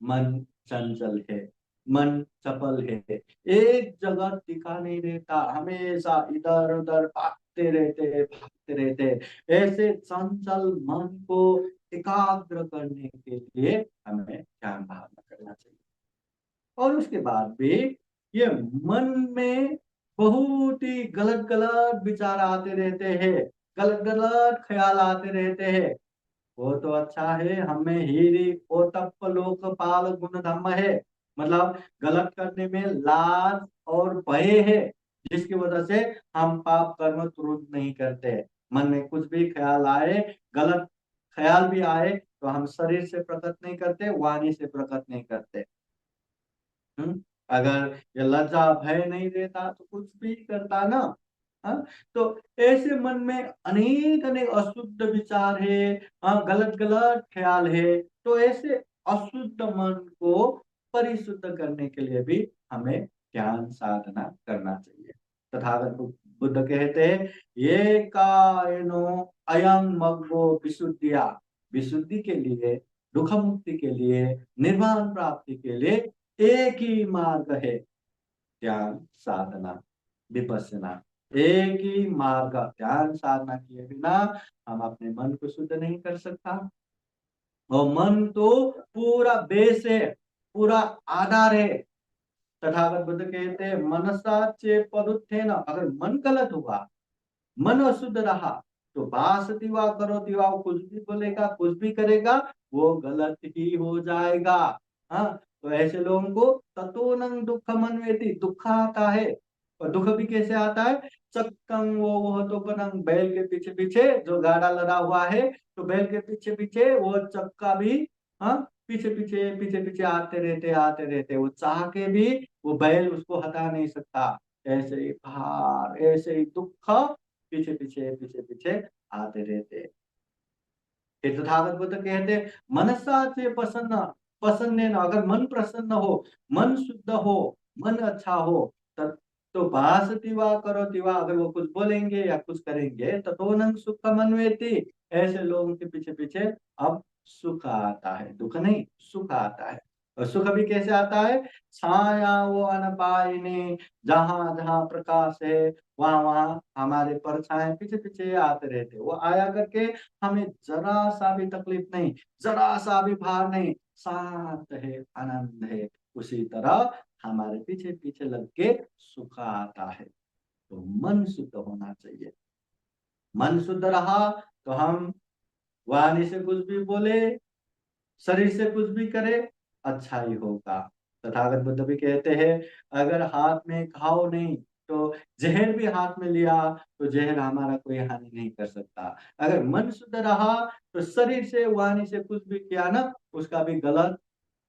मन चंचल है, मन चपल है, एक जगह टिका नहीं रहता, हमेशा इधर उधर भागते रहते। ऐसे चंचल मन को एकाग्र करने के लिए हमें ध्यान भावना करना चाहिए। और उसके बाद भी ये मन में बहुत ही गलत गलत विचार आते रहते हैं, गलत गलत ख्याल आते रहते हैं। वो तो अच्छा है, हमें हीरी ओतप्प लोकपाल गुण धम्म है, मतलब गलत करने में लाज और भय है, जिसकी वजह से हम पाप कर्म तुरंत नहीं करते। मन में कुछ भी ख्याल आए, गलत ख्याल भी आए तो हम शरीर से प्रकट नहीं करते, वाणी से प्रकट नहीं करते। अगर ये लज्जा भय नहीं देता तो कुछ भी करता ना। हाँ? तो ऐसे मन में अनेक अनेक अशुद्ध विचार है, गलत गलत ख्याल है, तो ऐसे अशुद्ध मन को परिशुद्ध करने के लिए भी हमें ध्यान साधना करना चाहिए। तथागत बुद्ध कहते हैं ये कायनो अयं मग्गो विशुद्धिया, विशुद्धि के लिए दुख मुक्ति के लिए, निर्वाण प्राप्ति के लिए एक ही मार्ग है, ध्यान साधना विपස්සना। एक ही मार्ग, ध्यान साधना किए बिना हम अपने मन को शुद्ध नहीं कर सकता। और मन तो पूरा बेस है, पूरा आधार है। तथागत बुद्ध कहते हैं मनसा चे पदुत्थेन, अगर मन गलत हुआ, मन अशुद्ध रहा, तो बासती वा करो दीवा, कुछ भी बोलेगा कुछ भी करेगा वो गलत ही हो जाएगा। हाँ, तो ऐसे लोगों को ततोनं दुख मनवेति, दुख आता है। और दुख भी कैसे आता है? चक्कं वो तो पनंग, बैल के पीछे पीछे जो गाड़ा लड़ा हुआ है, तो बैल के पीछे पीछे वो चक्का भी, हाँ, पीछे पीछे आते रहते, वो चाह के भी वो बैल उसको हटा नहीं सकता। ऐसे ही भार, ऐसे ही दुख पीछे पीछे आते रहते। फिर तथागत बुद्ध कहते मनसा से प्रसन्न, प्रसन्न, अगर मन प्रसन्न हो, मन शुद्ध हो, मन अच्छा हो, तब तो भाषति वा करोति वा, अगर वो कुछ बोलेंगे या कुछ करेंगे तो नंग सुख मनवेति, ऐसे लोगों के पीछे पीछे अब सुख आता है, दुख नहीं सुख आता है। और सुख भी कैसे आता है? छाया वो अनपायिनी, जहां जहां प्रकाश है वहां वहां हमारे परछाएं पीछे पीछे आते रहते, वो आया करके हमें जरा सा भी तकलीफ नहीं, जरा सा भी भार नहीं, शांत है, आनंद है। उसी तरह हमारे पीछे पीछे लग के सुख आता है। तो मन शुद्ध होना चाहिए। मन शुद्ध रहा तो हम वाणी से कुछ भी बोले, शरीर से कुछ भी करे, अच्छा ही होगा। तथागत बुद्ध भी कहते हैं अगर हाथ में घाव नहीं तो जहर भी हाथ में लिया तो जहर हमारा कोई हानि नहीं कर सकता। अगर मन शुद्ध रहा तो शरीर से वाणी से कुछ भी किया ना, उसका भी गलत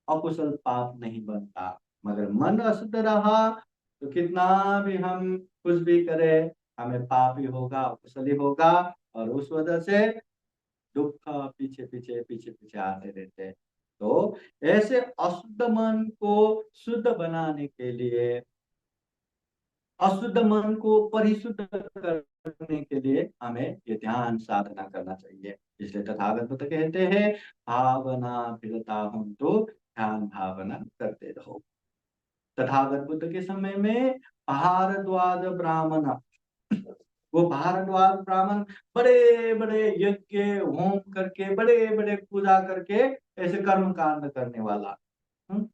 अकुशल पाप नहीं बनता। मगर मन अशुद्ध रहा तो कितना भी हम कुछ भी करें, हमें पाप ही होगा, अकुशल ही होगा। और उस वजह से दुख पीछे पीछे आते रहते हैं। तो ऐसे अशुद्ध मन को शुद्ध बनाने के लिए, अशुद्ध मन को परिशुद्ध करने के लिए हमें ये ध्यान साधना करना चाहिए। इसलिए तथागत बुद्ध कहते हैं भावना फिरता हूं तो ध्यान भावना करते रहो। तथागत बुद्ध के समय में भारद्वाज ब्राह्मण, वो भारद्वाज ब्राह्मण बड़े बड़े यज्ञ होम करके, बड़े बड़े पूजा करके ऐसे कर्म कांड करने वाला। हम्म?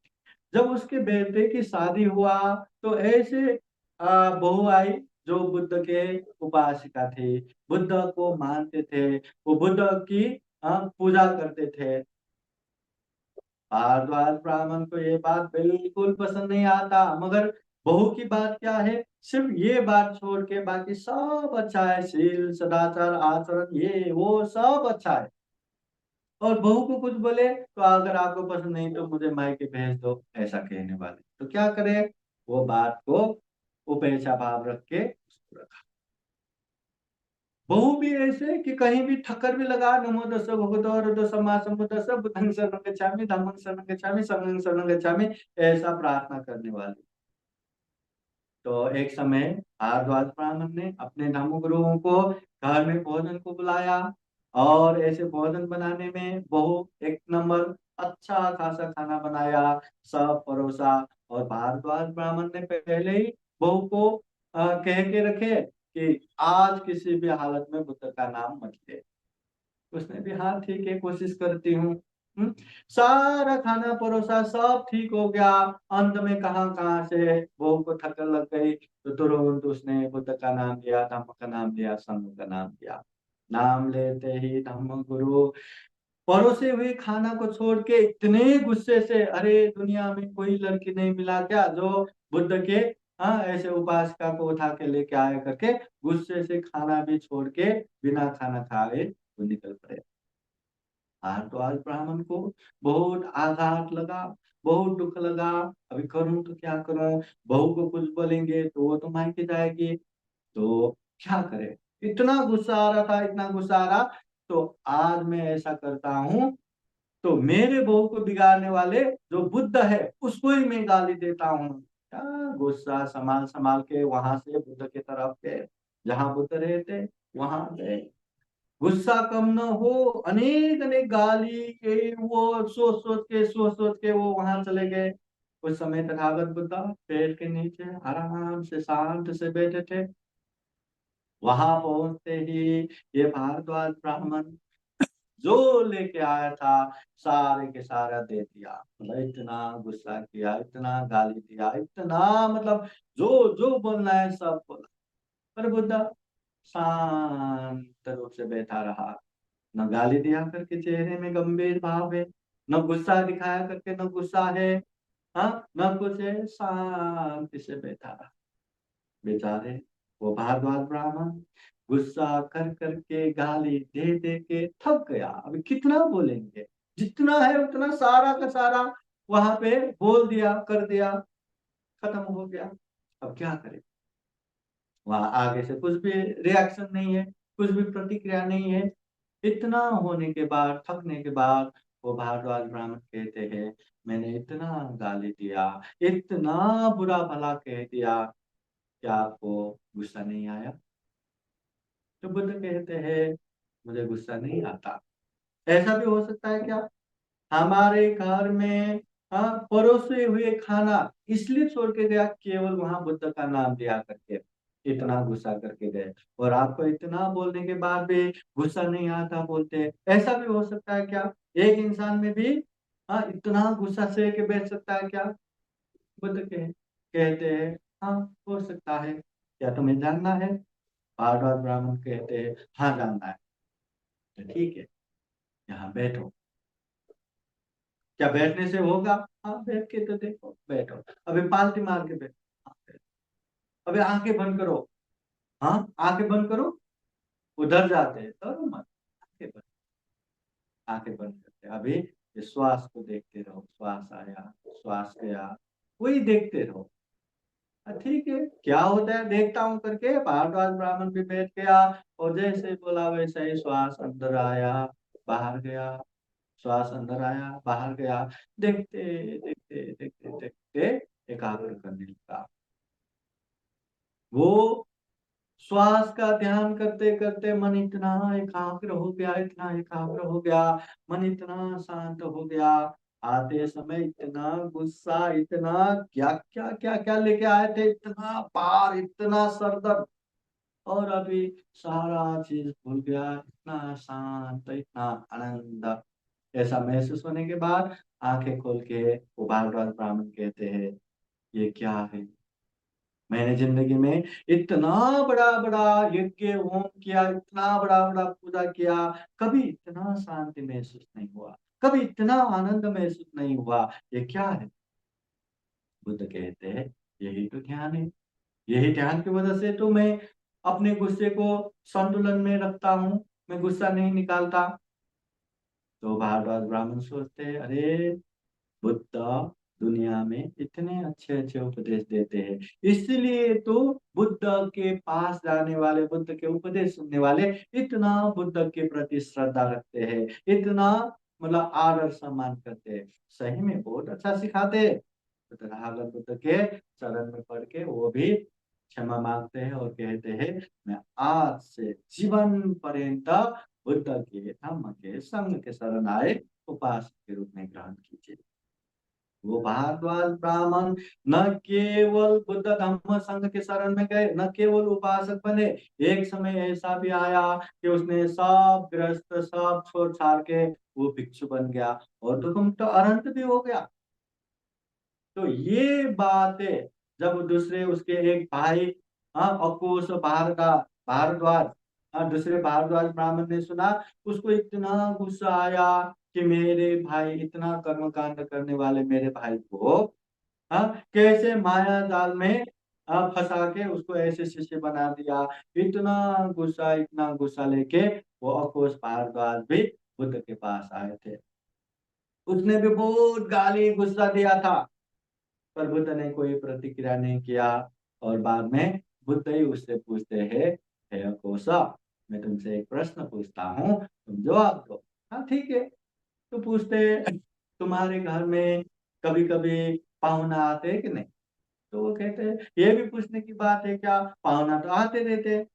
जब उसके बेटे की शादी हुआ तो ऐसे बहू आई जो बुद्ध के उपासिका थे, बुद्ध को मानते थे, वो बुद्ध की पूजा करते थे। भारद्वाज ब्राह्मण को ये बात बिल्कुल पसंद नहीं आता, मगर बहू की बात क्या है, सिर्फ ये बात छोड़ के बाकी सब अच्छा है, शील सदाचार आचरण ये वो सब अच्छा है। और बहू को कुछ बोले तो अगर आपको पसंद नहीं तो मुझे मायके भेज दो, ऐसा कहने वाले। तो क्या करे, वो बात को उपेक्षा भाव रख के उसको रखा। बहू भी ऐसे कि कहीं भी ठक्कर भी लगा, नमो तस्स भगवतो अरहतो सम्मा सम्बुद्धस्स, बुद्धं शरणं गच्छामि, धम्मं शरणं गच्छामि, संघं शरणं गच्छामि, ऐसा प्रार्थना करने वाली। तो एक समय भारद्वाज ब्राह्मण ने अपने धर्म गुरुओं को घर में भोजन को बुलाया, और ऐसे भोजन बनाने में बहुत एक नंबर अच्छा खासा खाना बनाया, सब परोसा। और भारद्वाज ब्राह्मण ने पहले ही बहू को कह के रखे कि आज किसी भी हालत में बुद्ध का नाम मत ले। उसने भी हाँ ठीक है कोशिश करती हूँ। सारा खाना परोसा, सब ठीक हो गया। अंत में कहाँ कहाँ से बहू को ठक्कर लग गई तो तुरंत उसने बुद्ध का नाम लिया, धम्म का नाम लिया, संघ का नाम लिया। नाम लेते ही धम्म गुरु परोसे हुए खाना को छोड़ के इतने गुस्से से, अरे दुनिया में कोई लड़की नहीं मिला क्या जो बुद्ध के ऐसे उपासका को उठा के लेके आया करके, गुस्से से खाना भी छोड़ के बिना खाना खाए वो निकल पड़े। भारद्वाज ब्राह्मण को बहुत आघात लगा, बहुत दुख लगा। अभी करूं तो क्या करूं, बहू को कुछ बोलेंगे तो वो तो मायके जाएगी, तो क्या करे। इतना गुस्सा आ रहा था, इतना गुस्सा आ रहा। तो आज मैं ऐसा करता हूँ, तो मेरे बहू को बिगाड़ने वाले जो बुद्ध है उसको ही मैं गाली देता हूँ। क्या गुस्सा संभाल संभाल के वहां से बुद्ध की तरफ गए, जहां बुद्ध रहते वहां गए। गुस्सा कम न हो, अनेक अनेक गाली के वो सोच सोच के वो वहां चले गए। उस समय तथागत बुद्धा पेड़ के नीचे आराम से शांत से बैठे थे। वहां पहुंचते ही ये भारद्वाज ब्राह्मण जो लेके आया था सारे के सारा दे दिया। मतलब इतना गुस्सा किया, इतना गाली दिया, इतना मतलब जो जो बोलना है सब बोला। पर बुद्धा शांत रूप से बैठा रहा। न गाली दिया करके चेहरे में गंभीर भाव है, न गुस्सा दिखाया करके न गुस्सा है। हाँ, न कुछ है, शांति से बैठा रहा। बेचारे वो भारद्वाज ब्राह्मण गुस्सा कर करके गाली दे दे के थक गया। अभी कितना बोलेंगे, जितना है उतना सारा का सारा वहां पे बोल दिया, कर दिया, खत्म हो गया। अब क्या करे, वहां आगे से कुछ भी रिएक्शन नहीं है, कुछ भी प्रतिक्रिया नहीं है। इतना होने के बाद, थकने के बाद वो भारद्वाज ब्राह्मण कहते हैं, मैंने इतना गाली दिया, इतना बुरा भला कह दिया, क्या आपको गुस्सा नहीं आया? तो बुद्ध कहते हैं, मुझे गुस्सा नहीं आता। ऐसा भी हो सकता है क्या, हमारे घर में परोसे हुए खाना इसलिए छोड़ के गया केवल वहां बुद्ध का नाम लिया करके, इतना गुस्सा करके गए, और आपको इतना बोलने के बाद भी गुस्सा नहीं आता बोलते? ऐसा भी हो सकता है क्या, एक इंसान में भी इतना गुस्सा से के बैठ सकता है क्या? बुद्ध कहते हैं, हाँ हो सकता है। क्या तुम्हें जानना है? भारद्वाज ब्राह्मण कहते हैं, हाँ जानना है। तो ठीक है, यहाँ बैठो। क्या बैठने से होगा? हाँ बैठ के तो देखो, बैठो। अभी पालती मार के बैठो। हाँ, बैठो। अभी आंखें बंद करो। हाँ, आंखें बंद करो। उधर जाते हैं तो मत, आंखें बंद, आंखें बंद करते अभी ये श्वास को देखते रहो, श्वास आया, श्वास गया, वही देखते रहो। ठीक है, क्या होता है देखता हूँ करके भारद्वाज ब्राह्मण भी बैठ गया, और जैसे बोला वैसा ही श्वास अंदर आया, बाहर गया, श्वास अंदर आया, बाहर गया। देखते देखते देखते देखते एकाग्र करने लगा। वो श्वास का ध्यान करते करते मन इतना एकाग्र हो गया, इतना एकाग्र हो गया, मन इतना शांत हो गया। आते समय इतना गुस्सा, इतना क्या क्या क्या क्या लेके आए थे, इतना पार, इतना सरदर्द, और अभी सारा चीज भूल गया, इतना शांत, इतना आनंद। ऐसा महसूस होने के बाद आंखें खोल के वो भारद्वाज ब्राह्मण कहते हैं, ये क्या है? मैंने जिंदगी में इतना बड़ा बड़ा यज्ञ होम किया, इतना बड़ा बड़ा पूजा किया, कभी इतना शांति महसूस नहीं हुआ, कभी इतना आनंद महसूस नहीं हुआ। ये क्या है? बुद्ध कहते हैं, यही तो ध्यान है। यही ध्यान की वजह से तो मैं अपने गुस्से को संतुलन में रखता हूँ, मैं गुस्सा नहीं निकालता। तो भारद्वाज ब्राह्मण सोचते हैं, अरे बुद्ध दुनिया में इतने अच्छे अच्छे उपदेश देते हैं, इसलिए तो बुद्ध के पास जाने वाले, बुद्ध के उपदेश सुनने वाले इतना बुद्ध के प्रति श्रद्धा रखते हैं, इतना मतलब आदर सम्मान करते हैं। सही में बहुत अच्छा सिखाते हैं। तो तथागत बुद्ध के चरण में पड़ के वो भी क्षमा मांगते हैं और कहते हैं, मैं आज से जीवन पर्यंत बुद्ध के, धम्म के, संघ के शरण आए उपासक के रूप में ग्रहण कीजिए। वो भारद्वाज ब्राह्मण न केवल बुद्ध धम्म संघ के शरण में गए, न केवल उपासक बने, एक समय ऐसा भी आया कि उसने सब ग्रस्त सब छोड़ छाड़ के वो भिक्षु बन गया, और दुखमुक्त अरहंत भी हो गया। तो ये बातें जब दूसरे उसके एक भाई, अकुश भारद्वाज, दूसरे भारद्वाज ब्राह्मण ने सुना, उसको इतना गुस्सा आया कि मेरे भाई, इतना कर्मकांड करने वाले मेरे भाई को हाँ कैसे माया जाल में फंसा के उसको ऐसे शिष्य बना दिया। इतना गुस्सा, इतना गुस्सा लेके वो अकोष भारद्वाज भी बुद्ध के पास आए थे। उसने भी बहुत गाली गुस्सा दिया था, पर बुद्ध ने कोई प्रतिक्रिया नहीं किया। और बाद में बुद्ध ही उससे पूछते हैं, हे अकोसा, मैं तुमसे एक प्रश्न पूछता हूँ, तुम जवाब दो। हाँ ठीक है। तो पूछते हैं, तुम्हारे घर में कभी कभी पाहुना आते हैं कि नहीं? तो वो कहते हैं, ये भी पूछने की बात है क्या, पाहुना तो आते रहते हैं।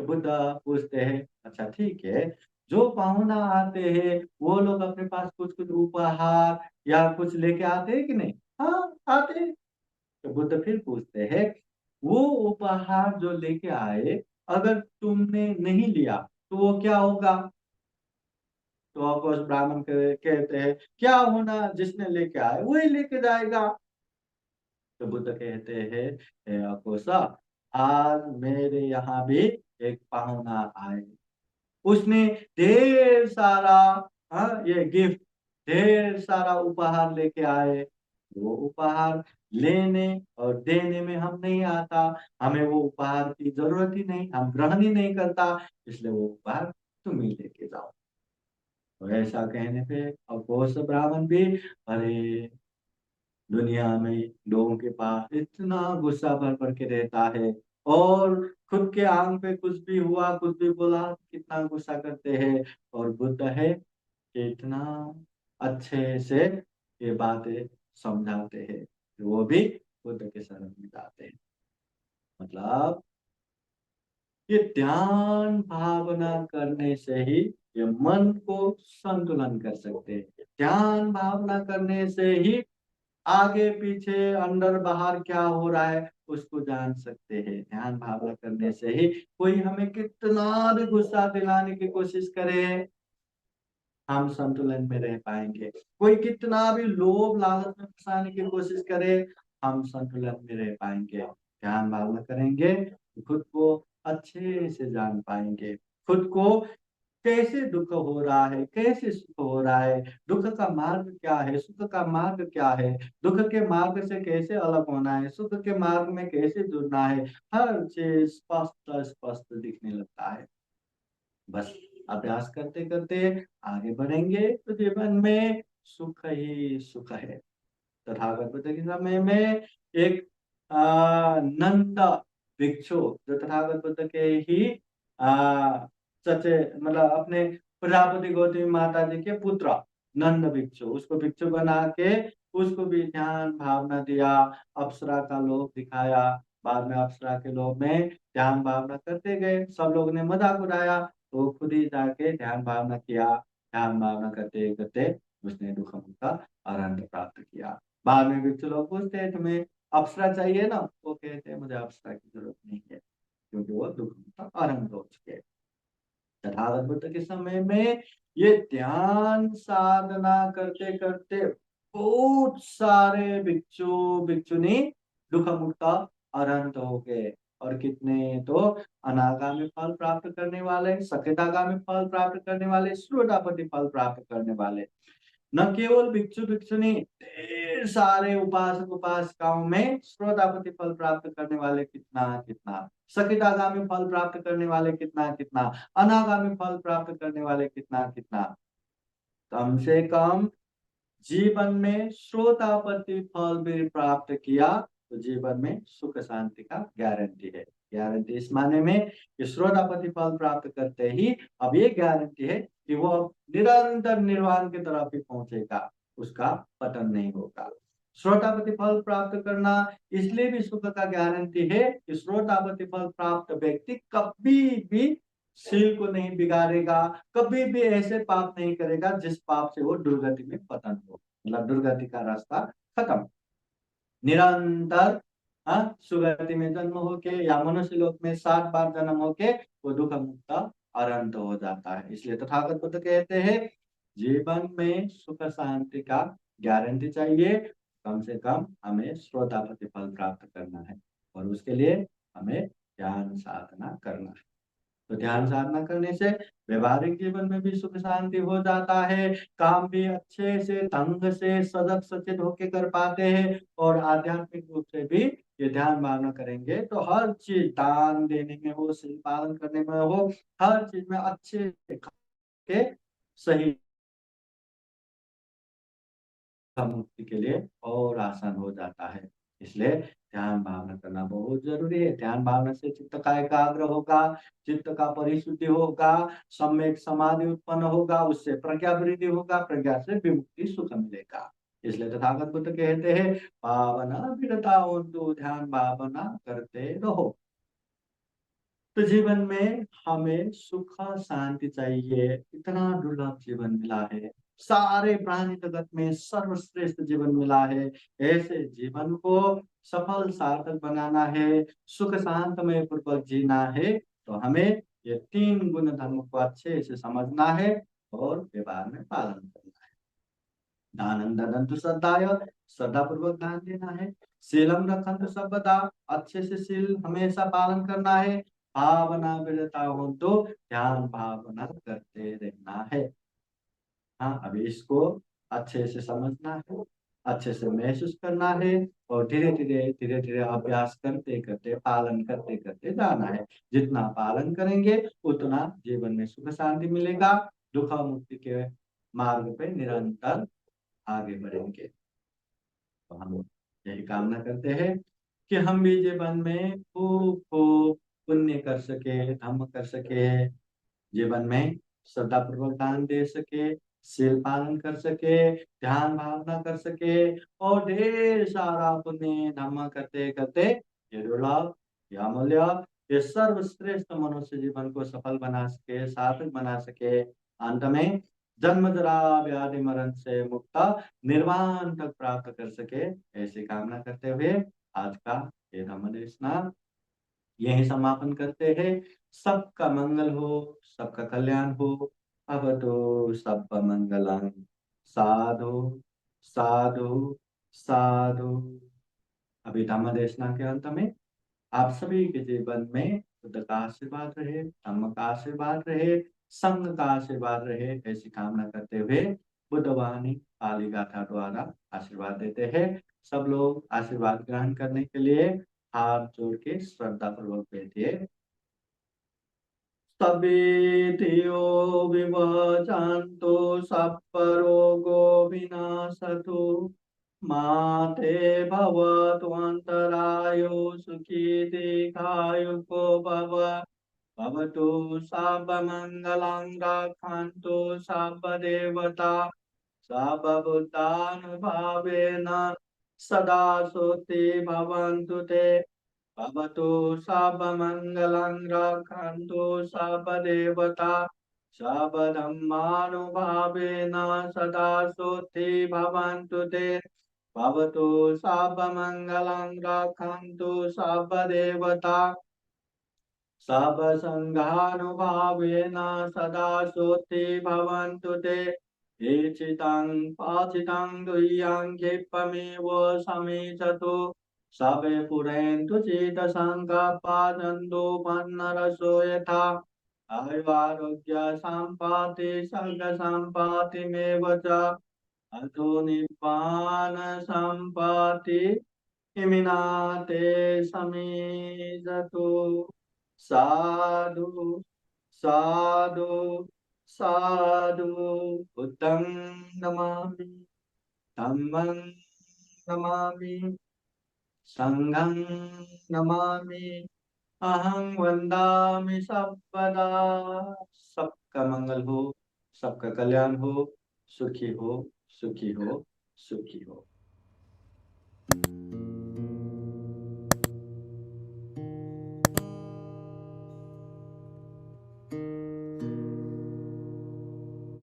तो बुद्ध पूछते हैं, अच्छा ठीक है, जो पाहुना आते हैं वो लोग अपने पास कुछ कुछ उपहार या कुछ लेके आते हैं कि नहीं? हाँ, आते हैं। तो बुद्ध फिर पूछते हैं, वो उपहार जो लेके आए, अगर तुमने नहीं लिया तो वो क्या होगा? तो अकोस ब्राह्मण कहते हैं, क्या होना, जिसने लेके आए वही लेके जाएगा। तो बुद्ध कहते हैं, "हे अकोसा, आज मेरे यहाँ भी एक पाहुना आए, उसने ढेर सारा, हाँ, ये गिफ्ट, ढेर सारा उपहार लेके आए। वो उपहार लेने और देने में हम नहीं आता, हमें वो उपहार की जरूरत ही नहीं, हम ग्रहण ही नहीं करता, इसलिए वो उपहार तुम ही लेके जाओ।" तो ऐसा कहने पे अब बहुत से ब्राह्मण भी, अरे, दुनिया में लोगों के पास इतना गुस्सा भर भर के रहता है, और खुद के आंग पे कुछ भी हुआ, कुछ भी बोला, कितना गुस्सा करते हैं। और बुद्ध है कि इतना अच्छे से ये बातें समझाते हैं कि वो भी बुद्ध के शरण में जाते हैं। मतलब ये ध्यान भावना करने से ही ये मन को संतुलन कर सकते हैं। ध्यान भावना करने से ही आगे पीछे अंदर बाहर क्या हो रहा है उसको जान सकते हैं। ध्यान भावना करने से ही कोई हमें कितना भी गुस्सा दिलाने की कोशिश करे, हम संतुलन में रह पाएंगे। कोई कितना भी लोभ लालच में फंसाने की कोशिश करे, हम संतुलन में रह पाएंगे। ध्यान भावना करेंगे तो खुद को अच्छे से जान पाएंगे, खुद को कैसे दुख हो रहा है, कैसे सुख हो रहा है, दुख का मार्ग क्या है, सुख का मार्ग क्या है, दुख के मार्ग से कैसे अलग होना है, सुख के मार्ग में कैसे जुड़ना है, हर चीज स्पष्ट स्पष्ट दिखने लगता है। बस अभ्यास करते करते आगे बढ़ेंगे तो जीवन में सुख ही सुख है। तथागत बुद्ध के समय में एक नंद भिक्षु, जो तथागत बुद्ध के ही सचे, मतलब अपने प्रजापति गौतमी माता जी के पुत्र नंद भिक्षु, उसको भिक्षु बना के उसको भी ध्यान भावना दिया, अप्सरा का लोभ दिखाया। बाद में अप्सरा के लोभ में ध्यान भावना करते गए, सब लोग ने मजाक उड़ाया, तो खुद ही जाके ध्यान भावना किया। ध्यान भावना करते करते उसने दुख मुक्त का आनंद प्राप्त किया। बाद में भिक्षु लोग पूछते हैं, तुम्हें अप्सरा चाहिए ना? वो कहते हैं, मुझे अप्सरा की जरूरत नहीं है, क्योंकि वो दुख मुक्त का आनंद हो चुके हैं। तथागत बुद्ध के समय में ये ध्यान साधना करते करते बहुत सारे भिक्षु भिक्षुनी दुख मुक्त अरहंत हो गए। और कितने तो अनागामी फल प्राप्त करने वाले, सकेतागामी फल प्राप्त करने वाले, श्रोतापति फल प्राप्त करने वाले। न केवल भिक्षु भिक्षुनी, ढेर सारे उपासक उपासिकाओं में श्रोतापति फल प्राप्त करने वाले कितना कितना, सकितागामी फल प्राप्त करने वाले कितना कितना, अनागामी फल प्राप्त करने वाले कितना कितना। कम से कम जीवन में श्रोतापति फल भी प्राप्त किया तो जीवन में सुख शांति का गारंटी है। गारंटी इस माने में कि श्रोतापति फल प्राप्त करते ही अब ये गारंटी है कि वो अब निरंतर निर्वाण की तरफ ही पहुंचेगा, उसका पतन नहीं होगा। श्रोतापति फल प्राप्त करना इसलिए भी सुख का गारंटी है कि श्रोतापति फल प्राप्त व्यक्ति कभी भी शील को नहीं बिगाड़ेगा, कभी भी ऐसे पाप नहीं करेगा जिस पाप से वो दुर्गति में पतन हो, मतलब दुर्गति का रास्ता खत्म। निरंतर, हाँ, सुगति में जन्म होके या मनुष्य लोक में 7 बार जन्म होके वो दुख मुक्त अनंत हो जाता है। इसलिए तथागत बुद्ध कहते हैं, जीवन में सुख शांति का गारंटी चाहिए, कम से कम हमें श्रोतापति फल प्राप्त करना है, और उसके लिए हमें ध्यान साधना करना है। तो ध्यान साधना करने से व्यवहारिक जीवन में भी सुख शांति हो जाता है, काम भी अच्छे से ढंग से सजग सचेत होके कर पाते हैं, और आध्यात्मिक रूप से भी ये ध्यान भावना करेंगे तो हर चीज, दान देने में हो, शील पालन करने में हो, हर चीज में अच्छे से के सही मुक्ति के लिए और आसान हो जाता है। इसलिए ध्यान भावना करना बहुत जरूरी है। ध्यान भावना से चित्त का एकाग्र होगा, चित्त का परिशुद्धि होगा, सम्यक समाधि उत्पन्न होगा, उससे प्रज्ञा वृद्धि होगा, प्रज्ञा से विमुक्ति सुख मिलेगा। इसलिए तथागत बुद्ध कहते हैं, भावना विरता होन्तु, ध्यान भावना करते रहो। तो जीवन में हमें सुख शांति चाहिए। इतना दुर्लभ जीवन मिला है, सारे प्राणी जगत में सर्वश्रेष्ठ जीवन मिला है। ऐसे जीवन को सफल सार्थक बनाना है, सुख शांतमय पूर्वक जीना है, तो हमें ये तीन गुण धर्म को अच्छे से समझना है और व्यवहार में पालन करना है। दानं ददन्तु श्रद्धाय, श्रद्धा पूर्वक दान देना है। शीलम रखन्तु सर्वदा, अच्छे से शील हमेशा पालन करना है। भावना विरता हो तो ध्यान भावना करते रहना है। हाँ, अभी इसको अच्छे से समझना है, अच्छे से महसूस करना है, और धीरे धीरे अभ्यास करते करते पालन करते करते जाना है। जितना पालन करेंगे उतना जीवन में सुख शांति मिलेगा, दुख मुक्ति के मार्ग पे निरंतर आगे बढ़ेंगे। तो हम यही कामना करते हैं कि हम भी जीवन में खूब खूब पुण्य कर सके, धर्म कर सके, जीवन में श्रद्धा पूर्वक दान दे सके, शील पालन कर सके, ध्यान भावना कर सके, और ढेर सारा पुण्य धर्म करते करते ये दुर्लभ, ये अमूल्य, ये सर्वश्रेष्ठ मनुष्य जीवन को सफल बना सके, सार्थक बना सके। अंत में जन्म जरा व्याधि मरण से मुक्त निर्वाण तक प्राप्त कर सके, ऐसी कामना करते हुए आज का ये धम्म देशना यही समापन करते हैं। सबका मंगल हो, सबका कल्याण हो। भवतु सब मंगलम। साधु साधु साधु। अभी धम्म देशना के अंत में आप सभी के जीवन में बुद्ध का आशीर्वाद रहे, धम्म का आशीर्वाद रहे, संघ का आशीर्वाद रहे, ऐसी कामना करते हुए बुद्ध वाणी पाली गाथा द्वारा आशीर्वाद देते हैं। सब लोग आशीर्वाद ग्रहण करने के लिए हाथ जोड़ के श्रद्धा पूर्वक बैठिए। सवेतियो विवचान्तो सप्परोगो विनाशतु, माते भवत्वन्तरायो सुखी दीर्घायुको भव। भवतु सर्वमङ्गलं रक्षन्तु सर्वदेवता, सर्वभूतानुभावेन सदा सुखी भवन्तु ते। भवतु सर्वमङ्गलं रक्षन्तु सर्वदेवता, सर्वधर्मानुभावेन सदा सुखी भवन्तु ते। भवतु सर्वमङ्गलं रक्षन्तु सर्वदेवता, सर्वसङ्घानुभावेन सदा सुखी भवन्तु ते। इचितं पाचितं दुह्यं क्षिप्रमेव समेचतु, सवे पुरन्तु चित्तसङ्कल्पदन्तो मन्नरसो यथा। आयुरारोग्य सम्पत्ति सर्गसम्पत्तिमेव च, अतो निब्बान सम्पत्ति इमिनाते समेजतु। साधु साधु साधु। बुद्धं नमामि, धम्मं नमामि, संघं नमामि, अहं वन्दामि सर्वदा। सबका मंगल हो, सबका कल्याण हो, सुखी हो, सुखी हो, सुखी हो।